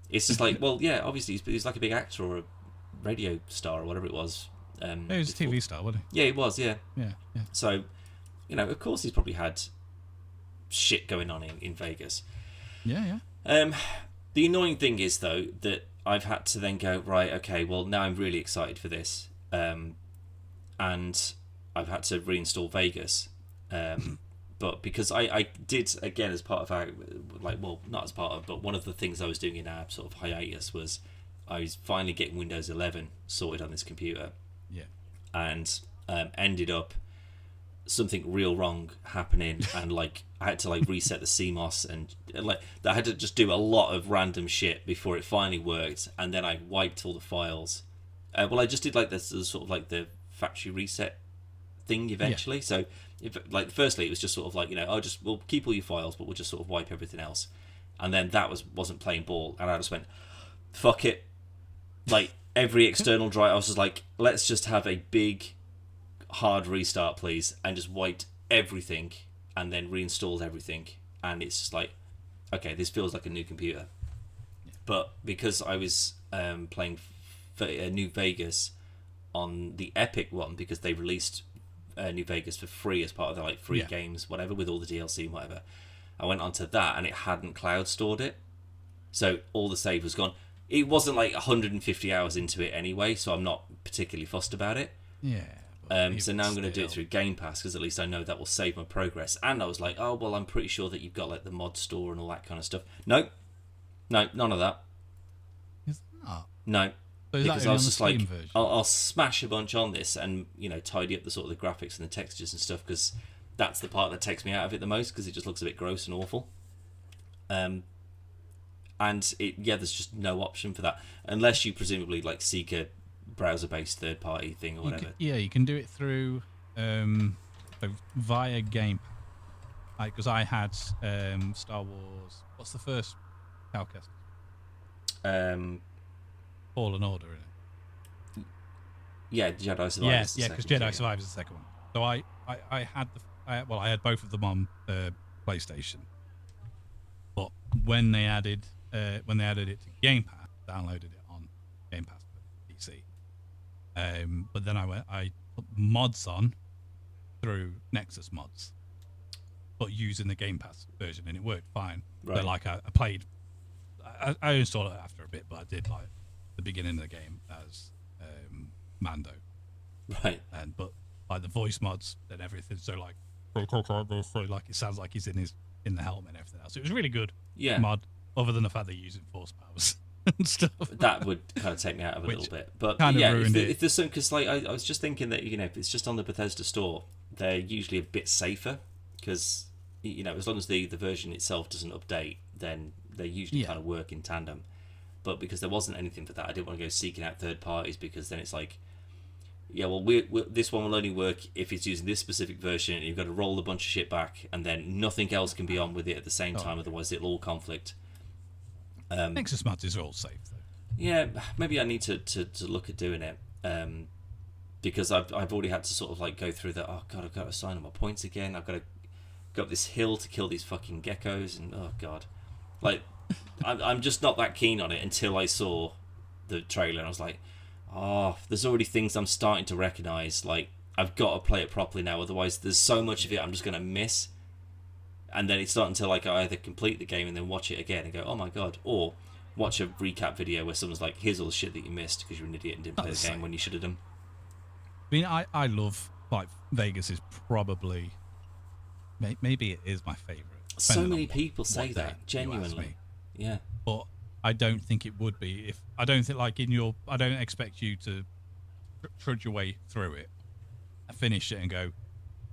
It's just like, well, yeah, obviously he's like a big actor or a radio star or whatever it was. He was a TV star, wasn't he? Yeah, he was, yeah. Yeah. So, you know, of course he's probably had shit going on in Vegas. Yeah. The annoying thing is, though, that I've had to then go, right, okay, well, now I'm really excited for this. And I've had to reinstall Vegas. But because I did, again, as part of our, not as part of, but one of the things I was doing in our sort of hiatus was I was finally getting Windows 11 sorted on this computer. Yeah. And ended up something real wrong happening, and like I had to like reset the CMOS, and like I had to just do a lot of random shit before it finally worked, and then I wiped all the files. I just did like this sort of like the factory reset thing eventually. Yeah. So firstly it was just sort of like, you know, we'll keep all your files, but we'll just sort of wipe everything else. And then that wasn't playing ball, and I just went, fuck it. Like every external drive, I was just like, let's just have a big hard restart, please, and just wiped everything and then reinstalled everything. And it's just like, okay, this feels like a new computer. Yeah. But because I was playing New Vegas on the Epic one, because they released New Vegas for free as part of their like free games, whatever, with all the DLC and whatever, I went onto that and it hadn't cloud stored it, so all the save was gone. It wasn't like 150 hours into it anyway, so I'm not particularly fussed about it. Yeah. So now I'm going to do it through Game Pass, because at least I know that will save my progress. And I was like, oh well, I'm pretty sure that you've got like the mod store and all that kind of stuff. No, none of that. Is that? No. Because I was just like, I'll smash a bunch on this and, you know, tidy up the sort of the graphics and the textures and stuff, because that's the part that takes me out of it the most, because it just looks a bit gross and awful. And there's just no option for that, unless you presumably like seek a browser-based third-party thing or whatever. You can do it through via Game Pass. Because I had Star Wars. What's the first Calcast? Fallen Order, isn't it? Yeah, Jedi Survivor. Yeah, because Jedi Survivor is the second one. So I had both of them on PlayStation, but when they added it to Game Pass, downloaded it on Game Pass for PC. But then I put mods on through Nexus mods, but using the Game Pass version, and it worked fine. Right. But like I played, I installed it after a bit, but I did like the beginning of the game as Mando. Right. But like the voice mods and everything, so like it sounds like he's in the helmet and everything else. It was really good. Yeah. Mod, other than the fact they're using force powers and stuff. That would kind of take me out of a little bit. But kind of ruined it. If there's some, because like I was just thinking that, you know, if it's just on the Bethesda store, they're usually a bit safer, because, you know, as long as the version itself doesn't update, then they usually kind of work in tandem. But because there wasn't anything for that, I didn't want to go seeking out third parties, because then it's like, yeah, well, this one will only work if it's using this specific version, and you've got to roll a bunch of shit back, and then nothing else can be on with it at the same time, otherwise it'll all conflict. Nexus mods is all safe, though. Yeah, maybe I need to look at doing it, because I've already had to sort of like go through that. Oh god, I've got to sign up my points again. I've got to go up this hill to kill these fucking geckos, and oh god, like I'm just not that keen on it until I saw the trailer, and I was like, oh, there's already things I'm starting to recognise. Like, I've got to play it properly now, otherwise there's so much of it I'm just going to miss. And then it's starting to, like, I either complete the game and then watch it again and go, oh my god, or watch a recap video where someone's like, here's all the shit that you missed because you're an idiot and didn't play the game when you should have done. I mean, I love, like, Vegas is probably, maybe it is my favourite. So many people say that, genuinely. Yeah. But I don't think it would be. I don't think, like, I don't expect you to trudge your way through it finish it and go,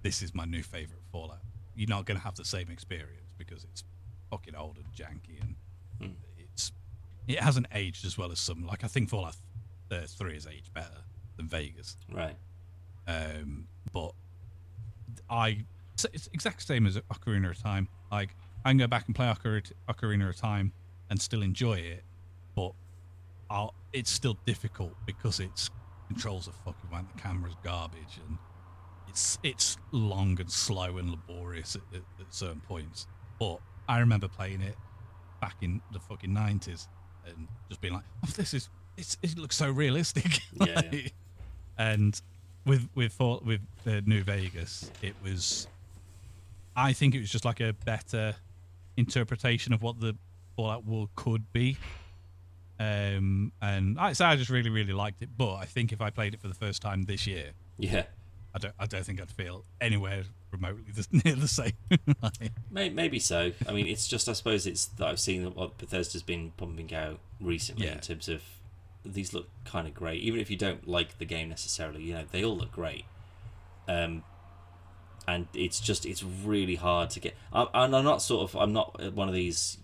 this is my new favorite Fallout. You're not going to have the same experience because it's fucking old and janky, and it hasn't aged as well as some. Like, I think Fallout 3 has aged better than Vegas. Right. But it's exact same as Ocarina of Time. Like, I can go back and play Ocarina of Time and still enjoy it, but it's still difficult because its controls are fucking wank. The camera's garbage, and it's long and slow and laborious at certain points. But I remember playing it back in the fucking 90s and just being like, oh, it looks so realistic. Yeah. And with New Vegas, I think it was just like a better interpretation of what the Fallout world could be. And I just really, really liked it. But I think if I played it for the first time this year, I don't think I'd feel anywhere remotely near the same. Maybe so. I mean, it's just, I suppose it's that I've seen what Bethesda's been pumping out recently in terms of these look kind of great. Even if you don't like the game necessarily, they all look great. And it's really hard to get. I'm not one of these,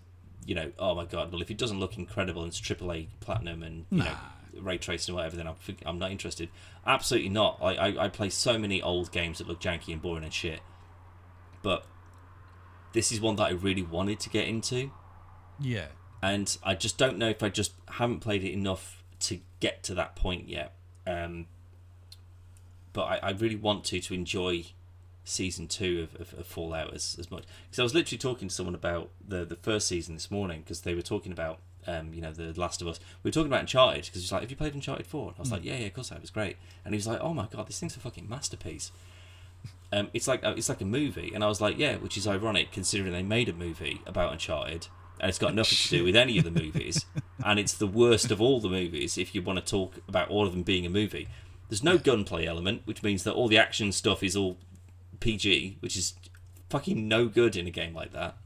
oh my god, well, if it doesn't look incredible and it's AAA platinum and ray tracing or whatever, then I'm not interested. Absolutely not. I play so many old games that look janky and boring and shit, but this is one that I really wanted to get into. Yeah. And I just don't know if I just haven't played it enough to get to that point yet. But I really want to enjoy season 2 of Fallout as much, because I was literally talking to someone about the first season this morning, because they were talking about The Last of Us. We were talking about Uncharted, because he's like, have you played Uncharted 4? And I was like, yeah, of course I have, it was great. And he was like, oh my god, this thing's a fucking masterpiece. It's like a movie. And I was like, yeah, which is ironic considering they made a movie about Uncharted and it's got nothing to do with any of the movies, and it's the worst of all the movies if you want to talk about all of them being a movie. There's no gunplay element, which means that all the action stuff is all PG, which is fucking no good in a game like that.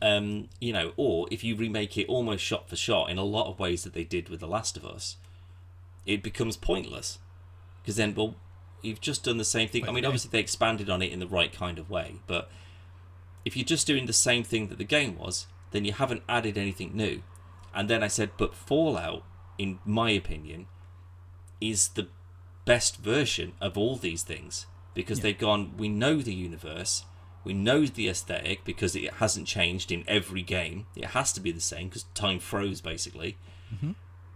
Or if you remake it almost shot for shot in a lot of ways that they did with The Last of Us, it becomes pointless, because then, well, you've just done the same thing. I mean, obviously they expanded on it in the right kind of way, but if you're just doing the same thing that the game was, then you haven't added anything new. And then I said, but Fallout, in my opinion, is the best version of all these things, because they've gone, we know the universe, we know the aesthetic, because it hasn't changed in every game. It has to be the same because time froze, basically.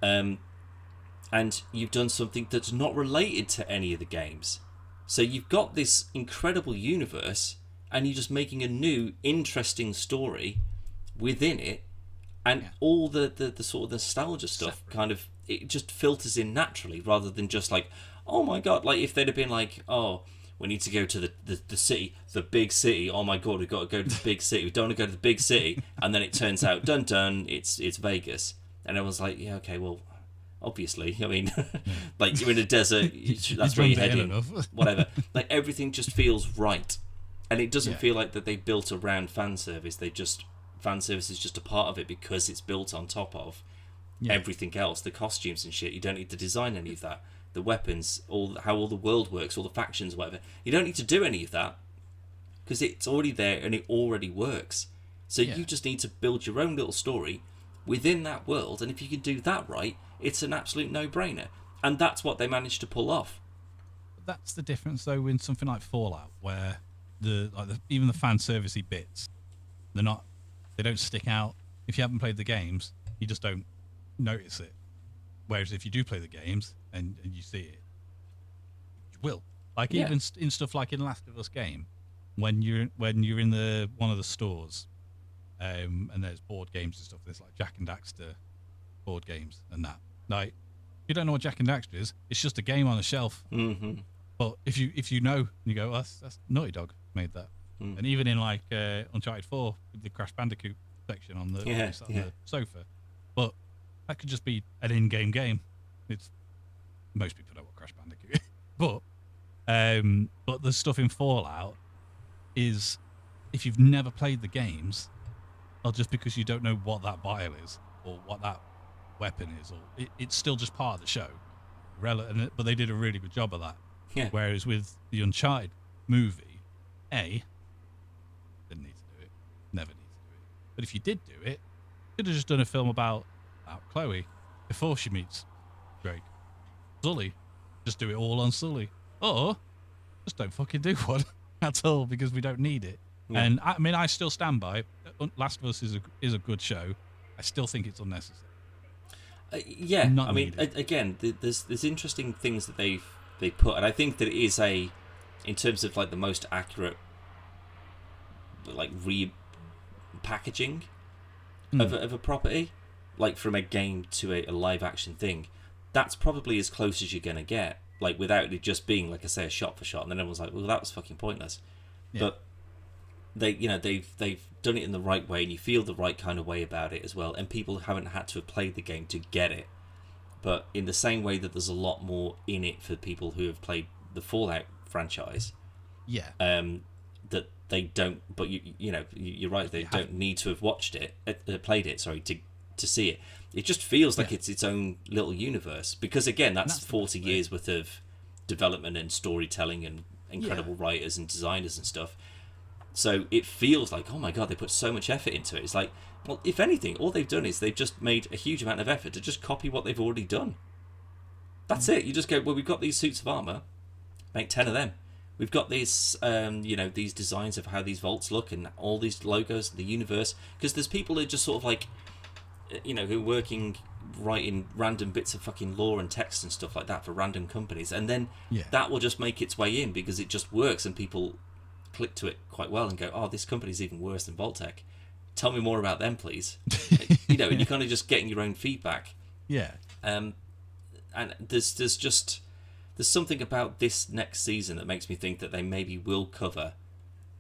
And you've done something that's not related to any of the games. So you've got this incredible universe, and you're just making a new, interesting story within it, and all the sort of nostalgia stuff kind of, it just filters in naturally, rather than just like, oh my god, like if they'd have been like, oh, we need to go to the city, the big city, oh my god, we've got to go to the big city, we don't want to go to the big city, and then it turns out, dun dun, it's Vegas, and everyone's like, yeah, okay, well, obviously, I mean, like you're in a desert, that's where you're heading, whatever, like everything just feels right. And it doesn't feel like that they built around fan service. Fan service is just a part of it, because it's built on top of everything else. The costumes and shit, you don't need to design any of that. The weapons, how all the world works, all the factions, whatever. You don't need to do any of that, because it's already there and it already works. So you just need to build your own little story within that world. And if you can do that right, it's an absolute no-brainer. And that's what they managed to pull off. That's the difference, though, in something like Fallout, where even the fan servicey bits, they don't stick out. If you haven't played the games, you just don't notice it. Whereas if you do play the games and you see it, you will. Like even in stuff like in the Last of Us game, when you're in one of the stores, and there's board games and stuff. There's like Jack and Daxter board games and that. Like, if you don't know what Jack and Daxter is, it's just a game on a shelf. Mm-hmm. But if you know, you go, that's Naughty Dog made that. And even in like Uncharted 4, with the Crash Bandicoot section on the sofa, but that could just be an in-game game. Most people know what Crash Bandicoot is, but the stuff in Fallout is, if you've never played the games, or just because you don't know what that vial is or what that weapon is, or it's still just part of the show. But they did a really good job of that. Yeah. Whereas with the Uncharted movie, didn't need to do it, never need to do it. But if you did do it, you could have just done a film about Chloe before she meets Drake. Sully, just do it all on Sully, or just don't fucking do one at all because we don't need it. Yeah. And I mean, I still stand by Last of Us is a good show. I still think it's unnecessary. Yeah, Not I mean, needed. again, there's interesting things that they put, and I think that it is in terms of like the most accurate, like repackaging of a property, like from a game to a live action thing. That's probably as close as you're gonna get, like without it just being like I say a shot for shot, and then everyone's like, well, that was fucking pointless. Yeah. But they've done it in the right way, and you feel the right kind of way about it as well, and people haven't had to have played the game to get it. But in the same way that there's a lot more in it for people who have played the Fallout franchise, that they don't. But you're right. They don't need to have watched it, played it. Sorry, to see it. It just feels like it's its own little universe, because again, that's 40 years worth of development and storytelling and incredible writers and designers and stuff. So it feels like, oh my god, they put so much effort into it. It's like, well, if anything, all they've done is they've just made a huge amount of effort to just copy what they've already done. That's it. You just go, well, we've got these suits of armor, make 10 of them. We've got these, these designs of how these vaults look and all these logos, the universe. Because there's people who just sort of like, who are writing random bits of fucking lore and text and stuff like that for random companies, and then that will just make its way in because it just works and people click to it quite well and go, oh, this company's even worse than Vault-Tec. Tell me more about them, please. And you're kind of just getting your own feedback. Yeah. And there's something about this next season that makes me think that they maybe will cover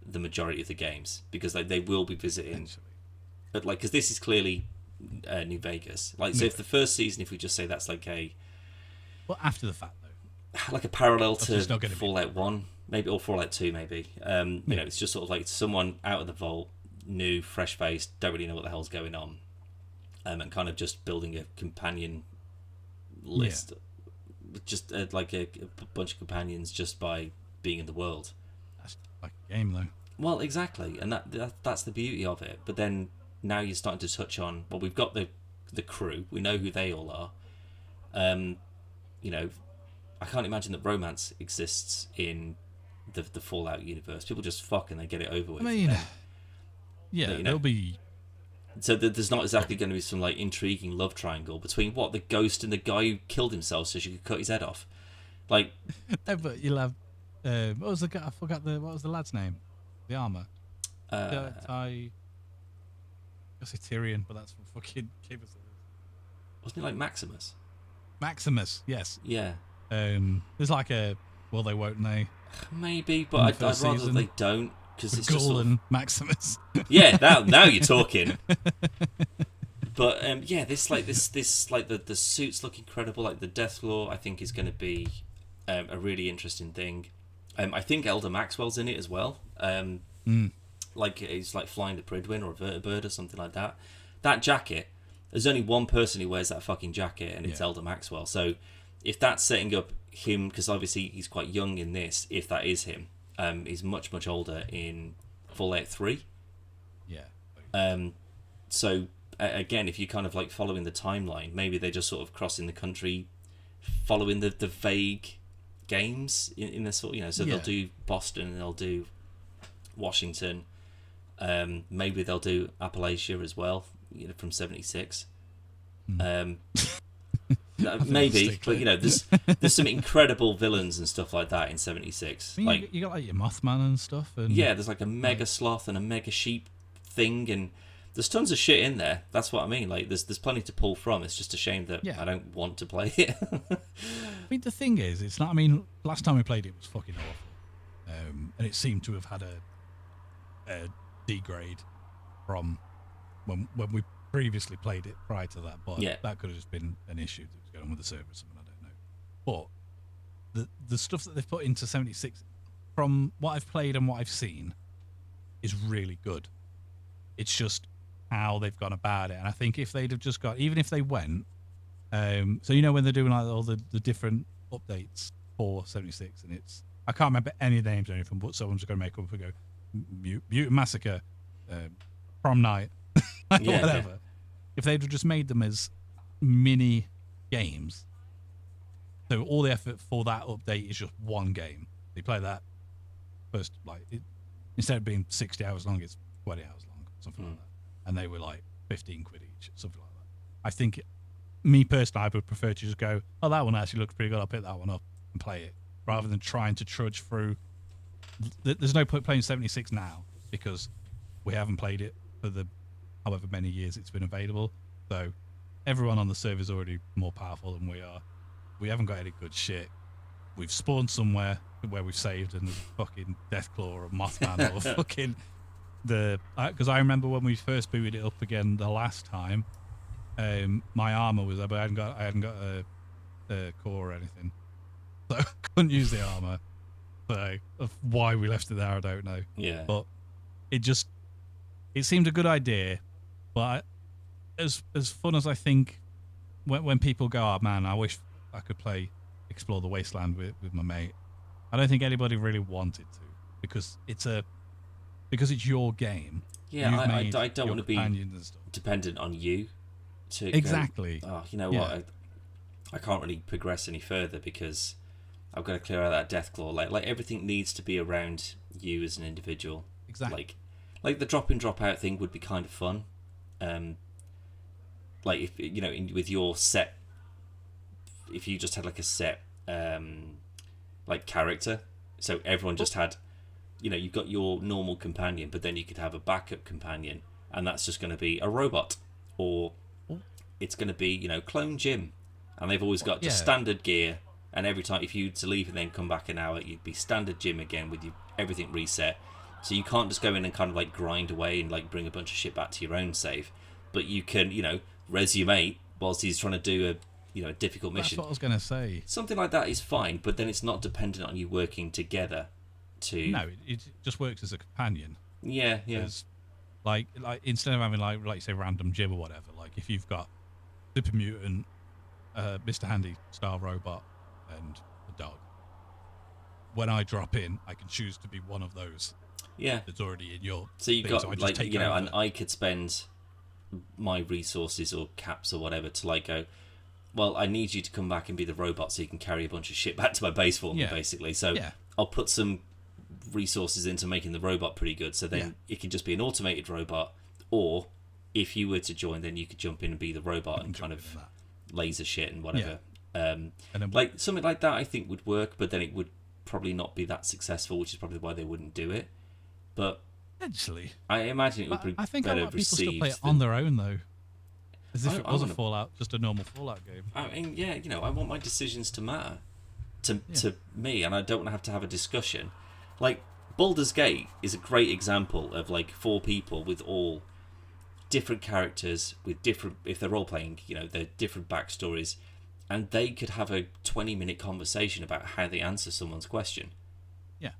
the majority of the games, because they will be visiting. But like, because this is clearly New Vegas. Like, so if the first season, if we just say that's like well, after the fact though, like a parallel to Fallout 1. Maybe, or Fallout 2, maybe. It's just sort of like someone out of the vault, new, fresh-faced, don't really know what the hell's going on, and kind of just building a companion list, just like a bunch of companions just by being in the world. That's like a game, though. Well, exactly, and that's the beauty of it. But then now you're starting to touch on, well, we've got the crew, we know who they all are. I can't imagine that romance exists in the Fallout universe. People just fuck and they get it over with. I mean, there'll be. So there's not exactly going to be some like intriguing love triangle between the ghost and the guy who killed himself so she could cut his head off. Like, no, but you'll have. What was the guy? I forgot what was the lad's name? The armor. I say Tyrion, but that's from fucking Game of Thrones. Wasn't it like Maximus? Maximus, yes. Yeah. There's like a. Well, they won't, they? Maybe, but I'd rather they don't, because it's just sort of... Maximus. Yeah, now you're talking. But this the suits look incredible. Like the Deathclaw, I think is going to be a really interesting thing. I think Elder Maxwell's in it as well. Like he's like flying the Pridwin or a vertibird or something like that. That jacket. There's only one person who wears that fucking jacket, and it's Elder Maxwell. So if that's setting up him, because obviously he's quite young in this, if that is him, he's much older in Fallout 3. So again, if you're kind of like following the timeline, maybe they're just sort of crossing the country, following the vague games in the sort, so they'll do Boston and they'll do Washington, maybe they'll do Appalachia as well, from 76. Maybe, but there's some incredible villains and stuff like that in 76. I mean, like you got like your Mothman and stuff, and there's like a mega sloth and a mega sheep thing, and there's tons of shit in there. That's what I mean. Like there's plenty to pull from. It's just a shame that I don't want to play it. I mean, the thing is, it's not. I mean, last time we played it was fucking awful, and it seemed to have had a degrade from when we previously played it prior to that, but that could have just been an issue that was going on with the server or something, I don't know. But the stuff that they've put into 76, from what I've played and what I've seen, is really good. It's just how they've gone about it. And I think if they'd have just got, even if they went, so when they're doing like all the different updates for 76, and I can't remember any names or anything, but someone's going to make up and go Mutant Massacre, Prom Night, whatever. Yeah. If they'd have just made them as mini games, so all the effort for that update is just one game. They play that first, instead of being 60 hours long, it's 20 hours long, something like that. And they were like 15 quid each, something like that. I think, me personally, I would prefer to just go, oh, that one actually looks pretty good, I'll pick that one up and play it, rather than trying to trudge through. There's no point playing 76 now, because we haven't played it for the however many years it's been available. So everyone on the server is already more powerful than we are. We haven't got any good shit. We've spawned somewhere where we've saved, and there's fucking Deathclaw or Mothman or fucking because I remember when we first booted it up again the last time, my armor was there, but I hadn't got a core or anything, so I couldn't use the armor. So why we left it there, I don't know. Yeah. But it seemed a good idea, but as fun as I think when people go, oh man, I wish I could explore the wasteland with my mate, I don't think anybody really wanted to, because it's your game. Yeah, I don't want to be dependent on you to exactly go, oh, you know what, I can't really progress any further because I've got to clear out that Deathclaw. Like everything needs to be around you as an individual. Exactly. Like the drop in drop out thing would be kind of fun. Like if with your set, if you just had like a set like character, so everyone just had, you've got your normal companion, but then you could have a backup companion, and that's just going to be a robot, or it's going to be clone Jim, and they've always got just standard gear, and every time if you to leave and then come back an hour, you'd be standard Jim again with everything reset. So you can't just go in and kind of like grind away and like bring a bunch of shit back to your own save, but you can res your mate whilst he's trying to do a difficult mission. That's what I was going to say. Something like that is fine, but then it's not dependent on you working together to... No, it just works as a companion. Yeah. Like instead of having like say random Jim or whatever, like if you've got Super Mutant, Mr. Handy style robot and a dog, when I drop in, I can choose to be one of those. Yeah. That's already in your... So you've got like, over. And I could spend my resources or caps or whatever to like go, well, I need you to come back and be the robot so you can carry a bunch of shit back to my base for me, basically. So I'll put some resources into making the robot pretty good, so then it can just be an automated robot, or if you were to join, then you could jump in and be the robot and kind of laser shit and whatever. And then, like something like that I think would work, but then it would probably not be that successful, which is probably why they wouldn't do it. But eventually, I imagine it would be I think better a lot of people received still play it on their own though. As if it was a Fallout, just a normal Fallout game. I mean, I want my decisions to matter to me, and I don't have to have a discussion. Like, Baldur's Gate is a great example of, like, 4 people with all different characters, with different, if they're role-playing, they're different backstories, and they could have a 20-minute conversation about how they answer someone's question. Yeah.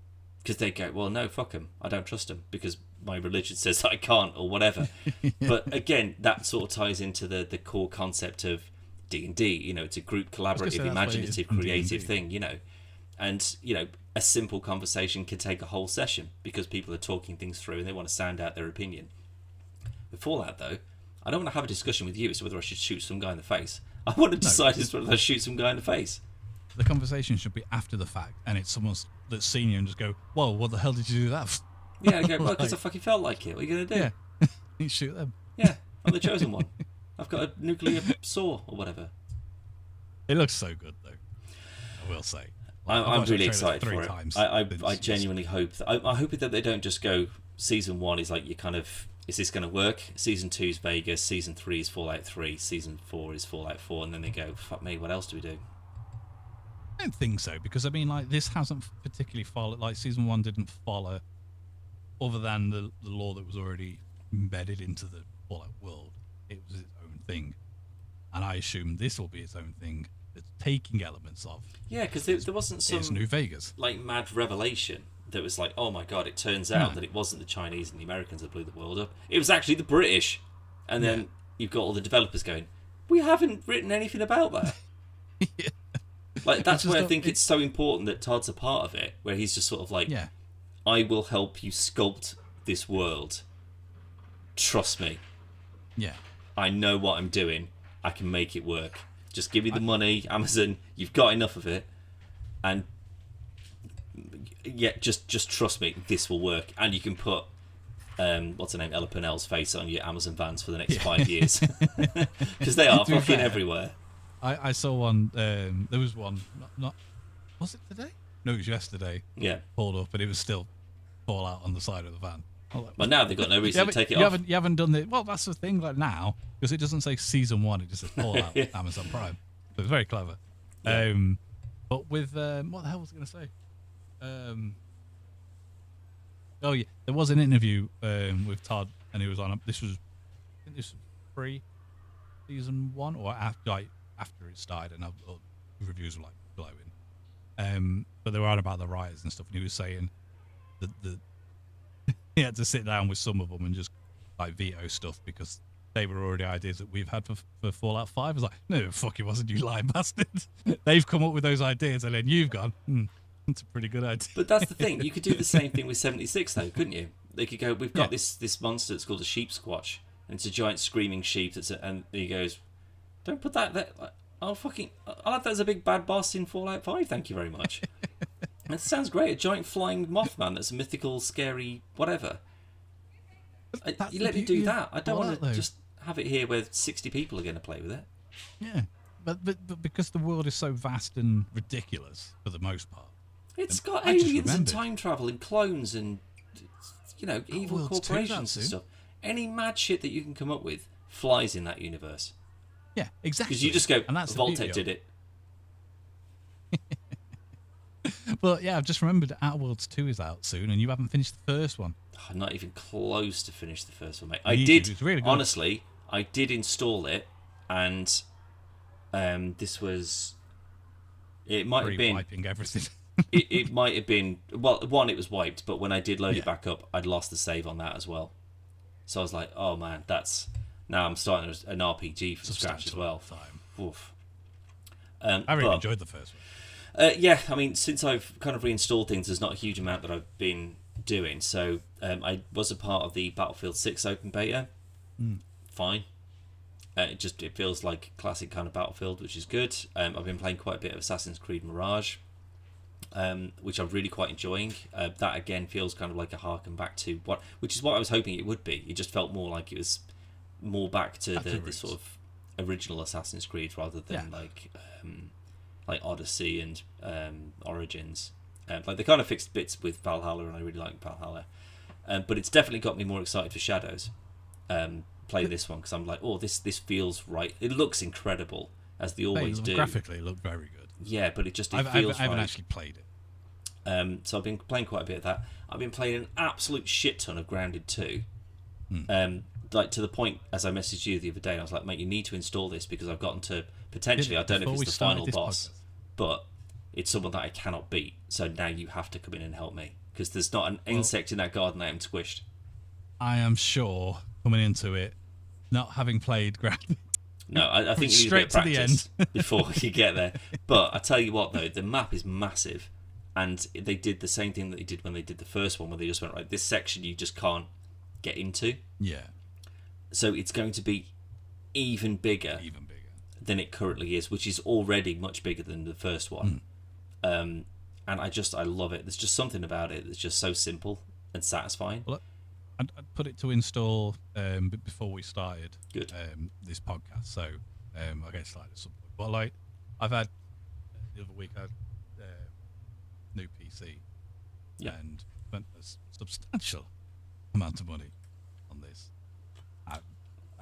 Because they go, well, no, fuck him. I don't trust him, because my religion says that I can't, or whatever. But again, that sort of ties into the core concept of D&D. It's a group collaborative, imaginative, creative thing, And, a simple conversation can take a whole session because people are talking things through and they want to sound out their opinion. With Fallout, though, I don't want to have a discussion with you as to whether I should shoot some guy in the face. I want to decide as to whether I shoot some guy in the face. The conversation should be after the fact, and it's someone that's seen you and just go, whoa, what the hell did you do that for? Yeah, I go, well, because I fucking felt like it. What are you going to do? Yeah, you shoot them. Yeah, I'm the chosen one. I've got a nuclear saw or whatever. It looks so good, though, I will say. I'm really excited for it. I genuinely hope that I hope that they don't just go, season 1 is like, you kind of, is this going to work? Season 2 is Vegas, season 3 is Fallout 3, season 4 is Fallout 4, and then they go, fuck me, what else do we do? I don't think so, because I mean, like, this hasn't particularly followed, like, season 1 didn't follow, other than the lore that was already embedded into the Fallout world. It was its own thing, and I assume this will be its own thing. It's taking elements of. Yeah, because there wasn't some New Vegas, like, mad revelation that was like, oh my god, it turns out that it wasn't the Chinese and the Americans that blew the world up. It was actually the British. And then you've got all the developers going, we haven't written anything about that. Like, that's where I think it's it's so important that Todd's a part of it, where he's just sort of like, yeah, I will help you sculpt this world. Trust me. yeah. I know what I'm doing. I can make it work. Just give me the money, Amazon. You've got enough of it. And yeah, just trust me. This will work. And you can put, what's her name? Ella Purnell's face on your Amazon vans for the next 5 years. Because they are fucking everywhere. I saw one. There was one. Not was it today? No, it was yesterday. Yeah. Pulled up, and it was still Fallout on the side of the van. Well, now they've got no reason to take it off. You haven't done it. Well, that's the thing. Like now, because it doesn't say season 1, it just says Fallout Amazon Prime. So it's very clever. Yeah. But with what the hell was I going to say? Oh yeah, there was an interview with Todd, and he was on. This was pre-season 1 or after it started, and reviews were like glowing. But they were on about the writers and stuff, and he was saying that he had to sit down with some of them and just like veto stuff because they were already ideas that we've had for Fallout 5. I was like, no, fuck, it wasn't, you lying bastard. They've come up with those ideas, and then you've gone, that's a pretty good idea. But that's the thing. You could do the same thing with 76, though, couldn't you? They could go, we've got this monster that's called a sheep squatch, and it's a giant screaming sheep. And he goes, don't put that there. I'll have that as a big bad boss in Fallout 5, thank you very much. It sounds great. A giant flying Mothman that's a mythical, scary, whatever. You let me do that. I don't want to just have it here where 60 people are going to play with it. Yeah, but because the world is so vast and ridiculous for the most part. It's got aliens and time travel and clones and, evil corporations and stuff. Any mad shit that you can come up with flies in that universe. Yeah, exactly. Because you just go, and that's Voltec did it. But yeah, I've just remembered that Outer Worlds 2 is out soon, and you haven't finished the first one. I'm not even close to finish the first one, mate. It's really good. Honestly, I did install it, and this was... It might have been... wiping everything. it might have been... Well, one, it was wiped, but when I did load it back up, I'd lost the save on that as well. So I was like, oh man, that's... Now I'm starting an RPG from scratch as well. Oof. I really enjoyed the first one. Yeah, I mean, since I've kind of reinstalled things, there's not a huge amount that I've been doing. So I was a part of the Battlefield 6 open beta. Fine. It feels like classic kind of Battlefield, which is good. I've been playing quite a bit of Assassin's Creed Mirage, which I'm really quite enjoying. That again feels kind of like a harken back to which is what I was hoping it would be. It just felt more like it was more back to the sort of original Assassin's Creed rather than like Odyssey and Origins. Like they kind of fixed bits with Valhalla, and I really like Valhalla. But it's definitely got me more excited for Shadows. Play this one because I'm like, oh, this feels right. It looks incredible as they always do. Graphically, it looked very good. Yeah, but it feels right. I haven't actually played it. So I've been playing quite a bit of that. I've been playing an absolute shit ton of Grounded 2. Like to the point, as I messaged you the other day, I was like, mate, you need to install this because I've gotten to potentially, I don't know if it's the final boss, but it's someone that I cannot beat. So now you have to come in and help me because there's not an insect in that garden that I'm squished. I am sure coming into it, not having played Grounded. No, I think you need a bit of practice before you get there. But I tell you what, though, the map is massive, and they did the same thing that they did when they did the first one, where they just went, right, this section you just can't get into. Yeah. So it's going to be even bigger than it currently is, which is already much bigger than the first one. And I love it. There's just something about it that's just so simple and satisfying. Well, I'd put it to install before we started this podcast, so I'll get started at some point. But like, I've had the other week I had new PC and spent a substantial amount of money on this.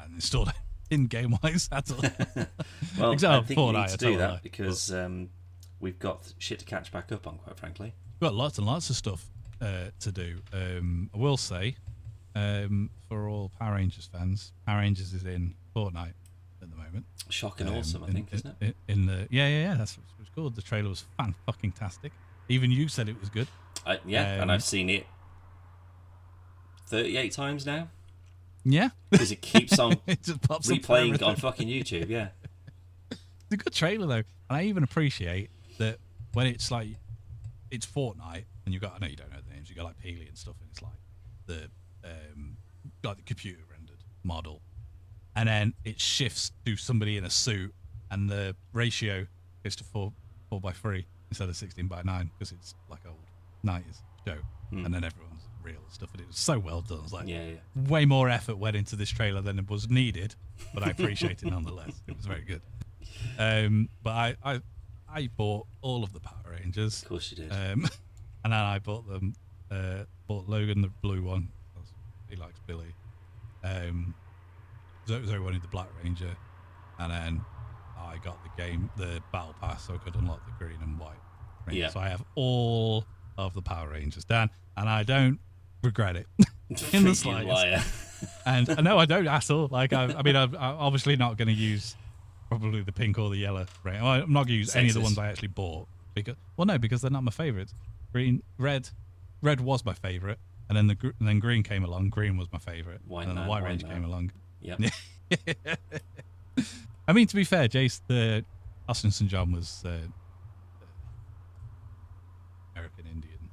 And installed it in-game wise at all. Well, I think you need to do that because we've got shit to catch back up on, quite frankly. We've got lots and lots of stuff to do. I will say, for all Power Rangers fans, Power Rangers is in Fortnite at the moment. Shocking awesome, I think, isn't it? That's what it's called. The trailer was fan-fucking-tastic. Even you said it was good. And I've seen it 38 times now. Yeah, because it keeps on it just pops replaying on fucking YouTube. Yeah, it's a good trailer though, and I even appreciate when it's like it's Fortnite and you got, I know you don't know the names, you got like Peely and stuff, and it's like the computer rendered model, and then it shifts to somebody in a suit, and the ratio goes to 4:3 instead of 16:9 because it's like old 90s show, and then everyone's real and stuff, and it was so well done. It's like way more effort went into this trailer than it was needed, but I appreciate it nonetheless. It was very good. But I bought all of the Power Rangers. Of course you did. And then I bought them. Bought Logan the blue one. He likes Billy. Zoe wanted the Black Ranger, and then I got the battle pass, so I could unlock the green and white Ranger. Yeah. So I have all of the Power Rangers, Dan, and I don't regret it in the slightest. Liar. And no, I don't at all. Like I'm obviously not going to use probably the pink or the yellow Ranger. Well, I'm not going to use any of the ones I actually bought because they're not my favourites. Red was my favourite, and then green came along. Green was my favourite, and then the White Ranger came along. Yeah. I mean, to be fair, Jace, the Austin St. John was American Indian,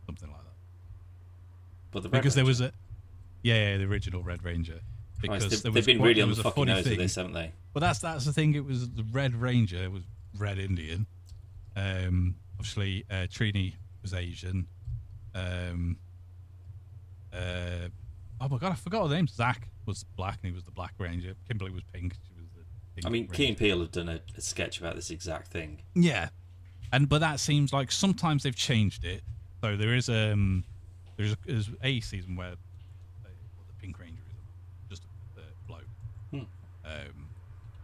something like that. But because there was the original Red Ranger. Because they've been really on the fucking nose of this, haven't they? But that's the thing. It was the Red Ranger. It was Red Indian. Obviously, Trini was Asian. Oh my god, I forgot her name. Zach was black, and he was the Black Ranger. Kimberly was pink. She was the pink Ranger. Key and Peele have done a sketch about this exact thing. Yeah, but that seems like sometimes they've changed it. So there's a season where the Pink Ranger is just a bloke.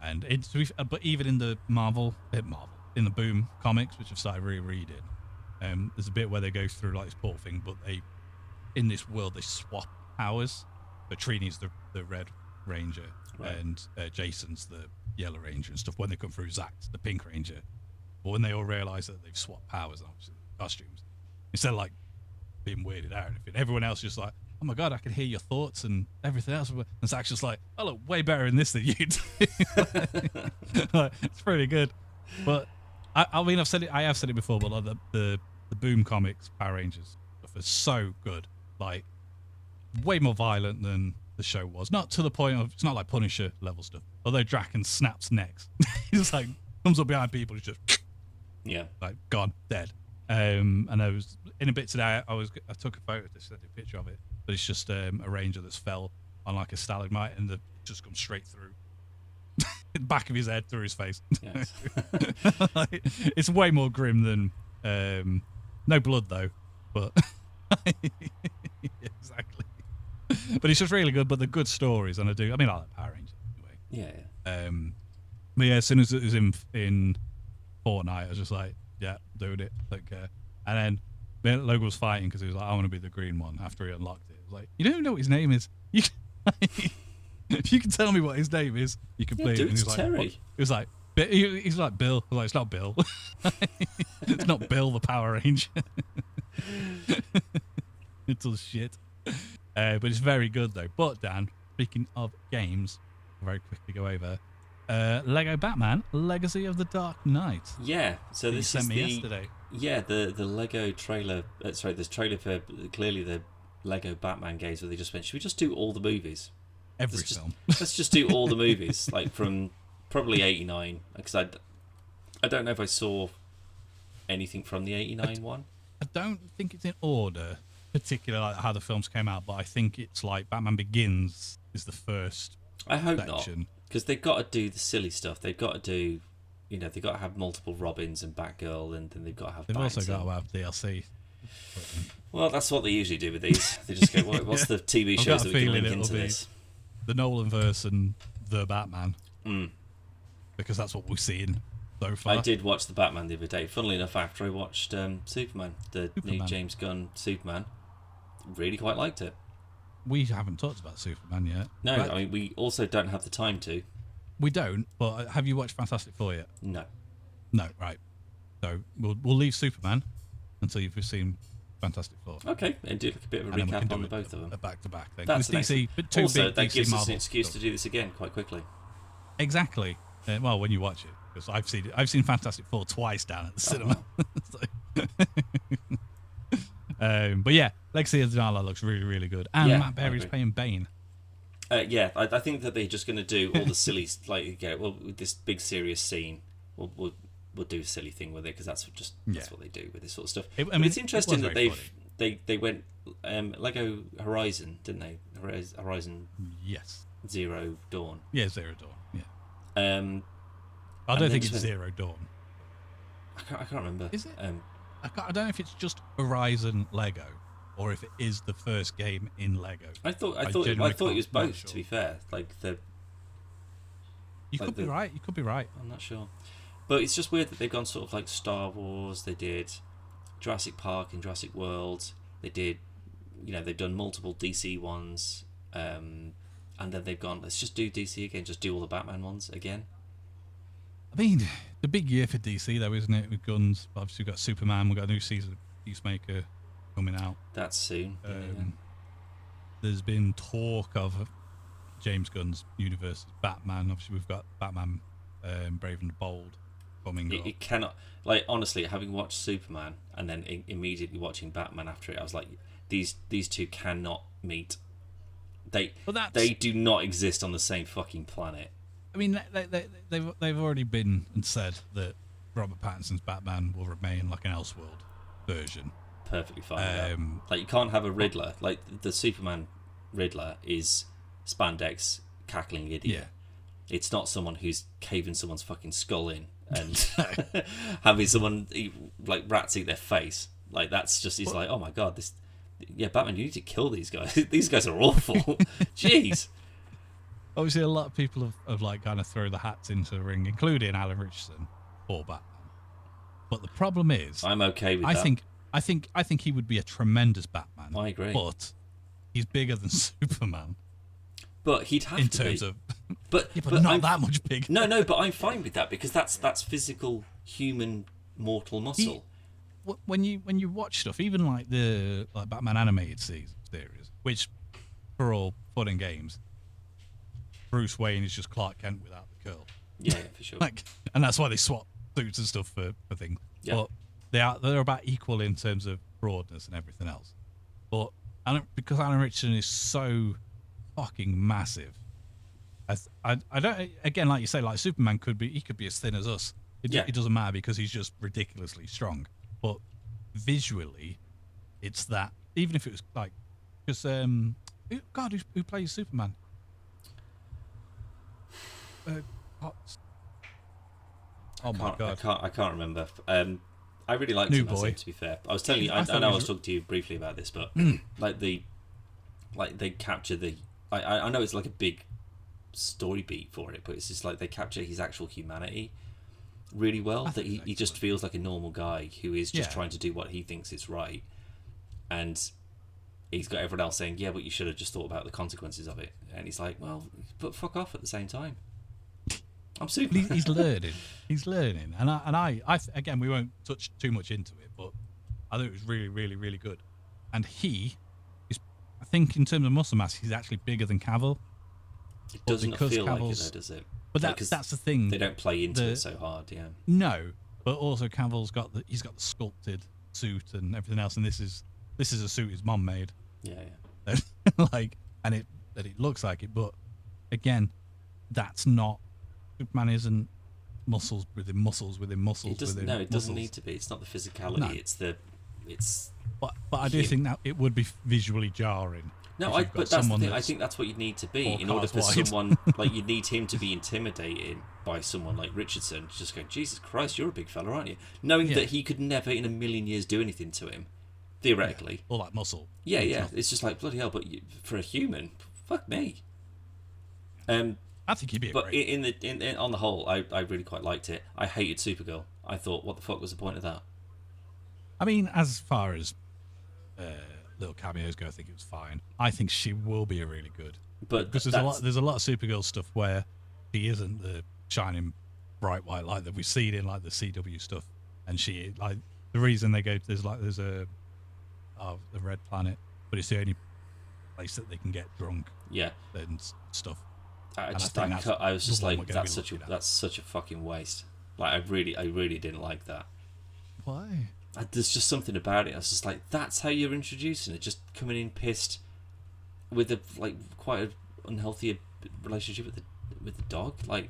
And but even in the in the Boom comics, which I've started rereading, there's a bit where they go through like this port thing, but in this world they swap powers. So Trini's the Red Ranger, right, and Jason's the Yellow Ranger and stuff. When they come through, Zach's the Pink Ranger. But when they all realise that they've swapped powers and obviously costumes, instead of like being weirded out, everyone else just like, oh my god, I can hear your thoughts and everything else. And Zach's just like, I look way better in this than you do. It's pretty good. But I mean, I have said it before, but like the Boom comics Power Rangers stuff is so good. Like, way more violent than the show was. Not to the point of, it's not like Punisher level stuff. Although Draken snaps necks. He just like comes up behind people, he's just like gone, dead. And I was in a bit today. I took a photo, sent a picture of it, but it's just a Ranger that's fell on like a stalagmite, and it just comes straight through the back of his head through his face. Yes. Like, it's way more grim than no blood though, but exactly. But it's just really good. But the good stories, and I like Power Rangers anyway. Yeah. But yeah, as soon as it was in Fortnite, I was just like, yeah, doing it. Like, and then Logan was fighting because he was like, I want to be the green one. After he unlocked it, I was like, you don't even know what his name is. If you can tell me what his name is, you can play it. And he was like, Terry. He was like, he's like Bill. I was like, it's not Bill. It's not Bill, the Power Ranger. It's all shit. But it's very good though. But Dan, speaking of games, I'll very quickly go over Lego Batman: Legacy of the Dark Knight. Yeah. So this sent is me yesterday. Yeah, the Lego trailer. Sorry, this trailer for clearly the Lego Batman games where they just went, should we just do all the movies? Every film. Let's just do all the movies, like from probably '89, because I don't know if I saw anything from the '89 one. I don't think it's in order, particularly like how the films came out, but I think it's like Batman Begins is the first. I hope section. not, because they've got to do the silly stuff. They've got to do, they've got to have multiple Robins and Batgirl, and then they've got to have. They've also got to have DLC. Well, that's what they usually do with these. They just go, what's the TV shows that we can link into this? The Nolanverse and the Batman. Because that's what we've seen so far. I did watch the Batman the other day. Funnily enough, after I watched Superman, the new James Gunn Superman, really quite liked it. We haven't talked about Superman yet. No, I mean, we also don't have the time to. We don't, but have you watched Fantastic Four yet? No. No, right. So we'll leave Superman until you've seen Fantastic Four. Okay, and do a bit of a recap on the both of them. A back-to-back thing. That's DC, but two also, big that DC gives Marvel us an excuse stuff. to do this again quite quickly. Exactly. Well, when you watch it. because I've seen Fantastic Four twice down at the cinema. But yeah, Legacy of Delilah looks really, really good, and Yeah, Matt Berry's playing Bane. Yeah, I think that they're just going to do all the silly, like, well, with this big serious scene, we'll do a silly thing with it, because that's what they do with this sort of stuff. It's interesting that they went Lego Horizon, didn't they? Horizon. Yes. Zero Dawn. Yeah, Zero Dawn. Yeah. I don't think it's Zero Dawn. I can't remember. Is it? I don't know if it's just Horizon Lego, or if it is the first game in Lego. I thought it was both. Sure. To be fair, you could be right. You could be right. I'm not sure, but it's just weird that they've gone sort of like Star Wars. They did Jurassic Park and Jurassic World. They did, they've done multiple DC ones, and then they've gone, let's just do DC again. Just do all the Batman ones again. I mean, the big year for DC, though, isn't it? With guns. Obviously, we've got Superman. We've got a new season of Peacemaker coming out. That's soon. There's been talk of James Gunn's universe as Batman. Obviously, we've got Batman, Brave and the Bold coming up. It cannot, honestly, having watched Superman and then immediately watching Batman after it, I was like, these two cannot meet. They do not exist on the same fucking planet. I mean, they've already been and said that Robert Pattinson's Batman will remain like an Elseworld version. Perfectly fine. You can't have a Riddler. The Superman Riddler is spandex cackling idiot. Yeah. It's not someone who's caving someone's fucking skull in and having someone rats eat their face. He's like, oh my god, Batman, you need to kill these guys. These guys are awful. Jeez. Obviously, a lot of people have kind of thrown the hats into the ring, including Alan Richardson for Batman. But the problem is, I'm okay with that. I think he would be a tremendous Batman. I agree. But he's bigger than Superman. But he'd have in to terms be. of, but not that much bigger. No, but I'm fine with that, because that's physical human mortal muscle. When you watch stuff, even like the Batman animated series, which for all fun and games, Bruce Wayne is just Clark Kent without the curl. Yeah, for sure. And that's why they swap suits and stuff for things. Yeah. But they're about equal in terms of broadness and everything else. But because Alan Richardson is so fucking massive, I don't. Again, like you say, like Superman could be as thin as us. It doesn't matter because he's just ridiculously strong. But visually, it's that. Even if it was because who plays Superman? Oh my god! I can't remember. I really liked him as him, to be fair. I was telling you, I know I was talking to you briefly about this, but they capture the. I know it's like a big story beat for it, but it's just like they capture his actual humanity really well. That he just feels like a normal guy who is just trying to do what he thinks is right, and he's got everyone else saying, "Yeah, but you should have just thought about the consequences of it." And he's like, "Well, but fuck off at the same time." I'm super. He's learning. He's learning, and I again, we won't touch too much into it, but I thought it was really, really, really good. And he is, I think, in terms of muscle mass, he's actually bigger than Cavill. It doesn't feel like it, though, does it? But that's the thing. They don't play into it so hard, yeah. No, but also Cavill's got the sculpted suit and everything else, and this is a suit his mum made. Yeah. And it looks like it, but again, that's not. Superman isn't muscles within muscles within muscles. It doesn't need to be. It's not the physicality. No. It's. But I do think that it would be visually jarring. No, but that's the thing. I think that's what you need to be in order for someone you need him to be intimidated by someone like Richardson. Just go, Jesus Christ, you're a big fella, aren't you? Knowing that he could never in a million years do anything to him, theoretically. Or like muscle. Yeah. It's just like bloody hell. But for a human, fuck me. I think he'd be great. On the whole, I really quite liked it. I hated Supergirl. I thought, what the fuck was the point of that? I mean, as far as little cameos go, I think it was fine. I think she will be really good. But because there's a lot of Supergirl stuff where she isn't the shining bright white light that we've seen in like the CW stuff, and she the reason they go there's a the Red Planet, but it's the only place that they can get drunk. Yeah. And stuff. I was just like, that's such a fucking waste. Like, I really didn't like that. Why? There's just something about it. I was just like, that's how you're introducing it. Just coming in pissed with a quite an unhealthy relationship with the dog. Like,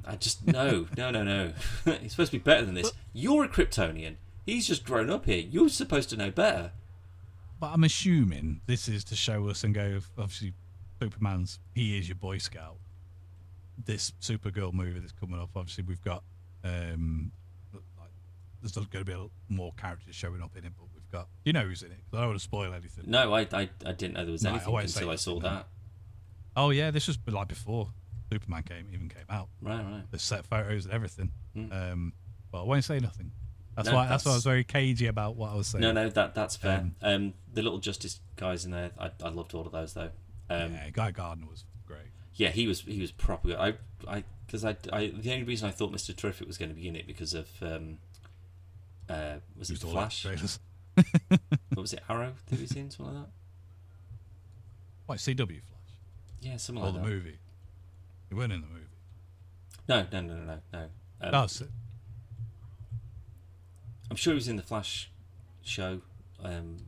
I just no. He's supposed to be better than this. You're a Kryptonian. He's just grown up here. You're supposed to know better. But I'm assuming this is to show us and go. Obviously, he is your Boy Scout. This Supergirl movie that's coming up. Obviously, we've got. There's going to be a lot more characters showing up in it, but we've got. You know who's in it? I don't want to spoil anything. No, I didn't know there was anything until I saw that. Oh yeah, this was like before Superman came out. Right. The set photos and everything. Well, I won't say nothing. That's why I was very cagey about what I was saying. No, that's fair. The little Justice guys in there, I loved all of those though. Yeah, Guy Gardner was great. Yeah, he was proper good. Because the only reason I thought Mr. Terrific was going to be in it because of was it Flash? What was it, Arrow that he was in, something like that? What, CW Flash? Yeah, something like that. Or the movie? He weren't in the movie. No. That's it. I'm sure he was in the Flash show.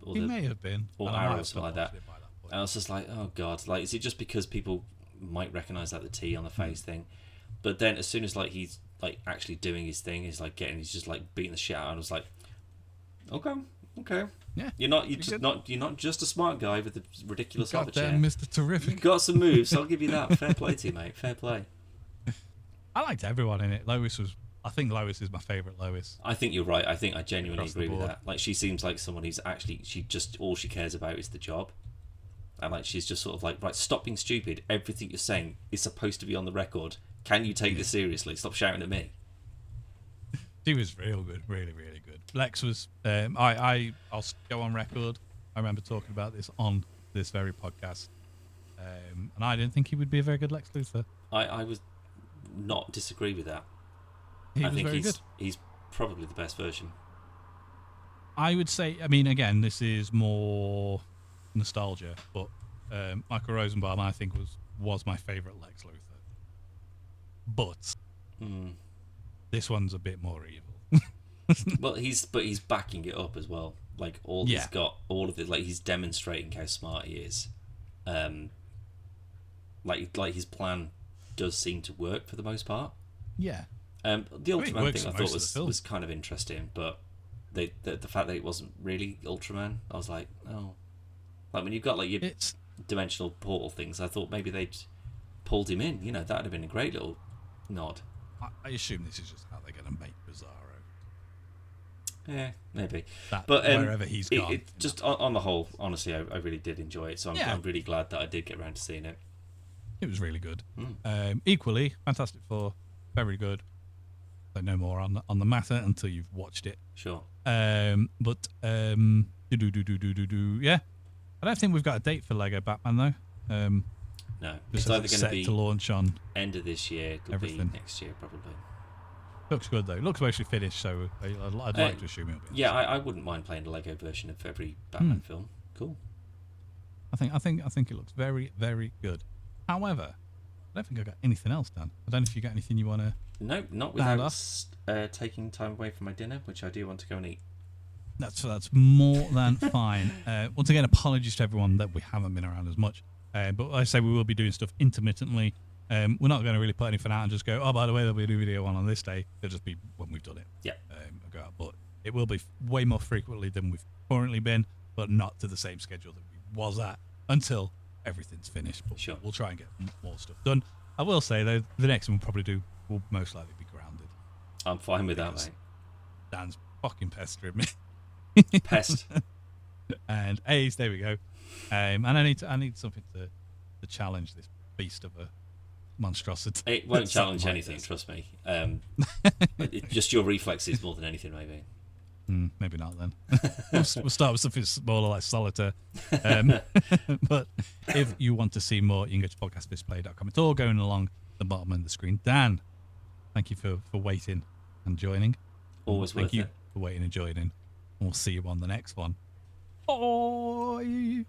He may have been. Or Arrow or something like that. I was just like, oh god, like, is it just because people might recognise that the T on the face thing? But then as soon as like he's like actually doing his thing, he's just like beating the shit out. And I was like, okay, yeah, you're not just a smart guy with a ridiculous officer. Goddamn, Mr. Terrific. You've got some moves. I'll give you that. Fair play to you, mate. Fair play. I liked everyone in it. I think Lois is my favourite Lois. I think you're right. I think I genuinely Across the agree with board. that. Like, she seems like someone who's actually all she cares about is the job. And like, she's just sort of like, right, stop being stupid. Everything you're saying is supposed to be on the record. Can you take this seriously? Stop shouting at me. She was real good, really, really good. Lex was. I'll go on record. I remember talking about this on this very podcast, and I didn't think he would be a very good Lex Luthor. I was not disagree with that. I think very good. He's probably the best version. I would say. I mean, again, this is more nostalgia, but Michael Rosenbaum, I think, was my favourite Lex Luthor. But this one's a bit more evil. Well, he's backing it up as well. Like, he's got all of it. Like, he's demonstrating how smart he is. Like his plan does seem to work for the most part. Yeah. The Ultraman thing I thought was kind of interesting, but the fact that it wasn't really Ultraman, I was like, oh. Like, when you've got like your dimensional portal things, I thought maybe they'd pulled him in. You know, that'd have been a great little nod. I assume this is just how they're going to make Bizarro. Yeah, maybe. But wherever he's gone. Just on the whole, honestly, I really did enjoy it. So I'm really glad that I did get around to seeing it. It was really good. Equally, Fantastic Four, very good. So no more on the matter until you've watched it. Sure. Yeah. I don't think we've got a date for Lego Batman though. No, it's either going to be to launch on end of this year. It'll be next year probably. Looks good though. Looks mostly finished, so I'd like to assume it'll be. Yeah, I wouldn't mind playing the Lego version of every Batman film. Cool. I think it looks very, very good. However, I don't think I've got anything else, Dan. I don't know if you got anything you want to. No, not without taking time away from my dinner, which I do want to go and eat. That's more than fine. Once again, apologies to everyone that we haven't been around as much. But like I say, we will be doing stuff intermittently. We're not going to really put anything out and just go, oh, by the way, there'll be a new video on this day. It'll just be when we've done it. Yeah. Go out. But it will be way more frequently than we've currently been, but not to the same schedule that we was at until everything's finished. But sure. We'll try and get more stuff done. I will say, though, the next one will most likely be grounded. I'm fine with that, mate. Dan's fucking pestering me. Pest. And A's, there we go. And I need something to challenge this beast of a monstrosity. It won't challenge anything, trust me. Just your reflexes more than anything, maybe. Maybe not then. We'll start with something smaller like Solitaire. But if you want to see more, you can go to podcastdisplay.com. It's all going along the bottom of the screen. Dan, thank you for waiting and joining. Always worth it. Thank you for waiting and joining. And we'll see you on the next one. Bye.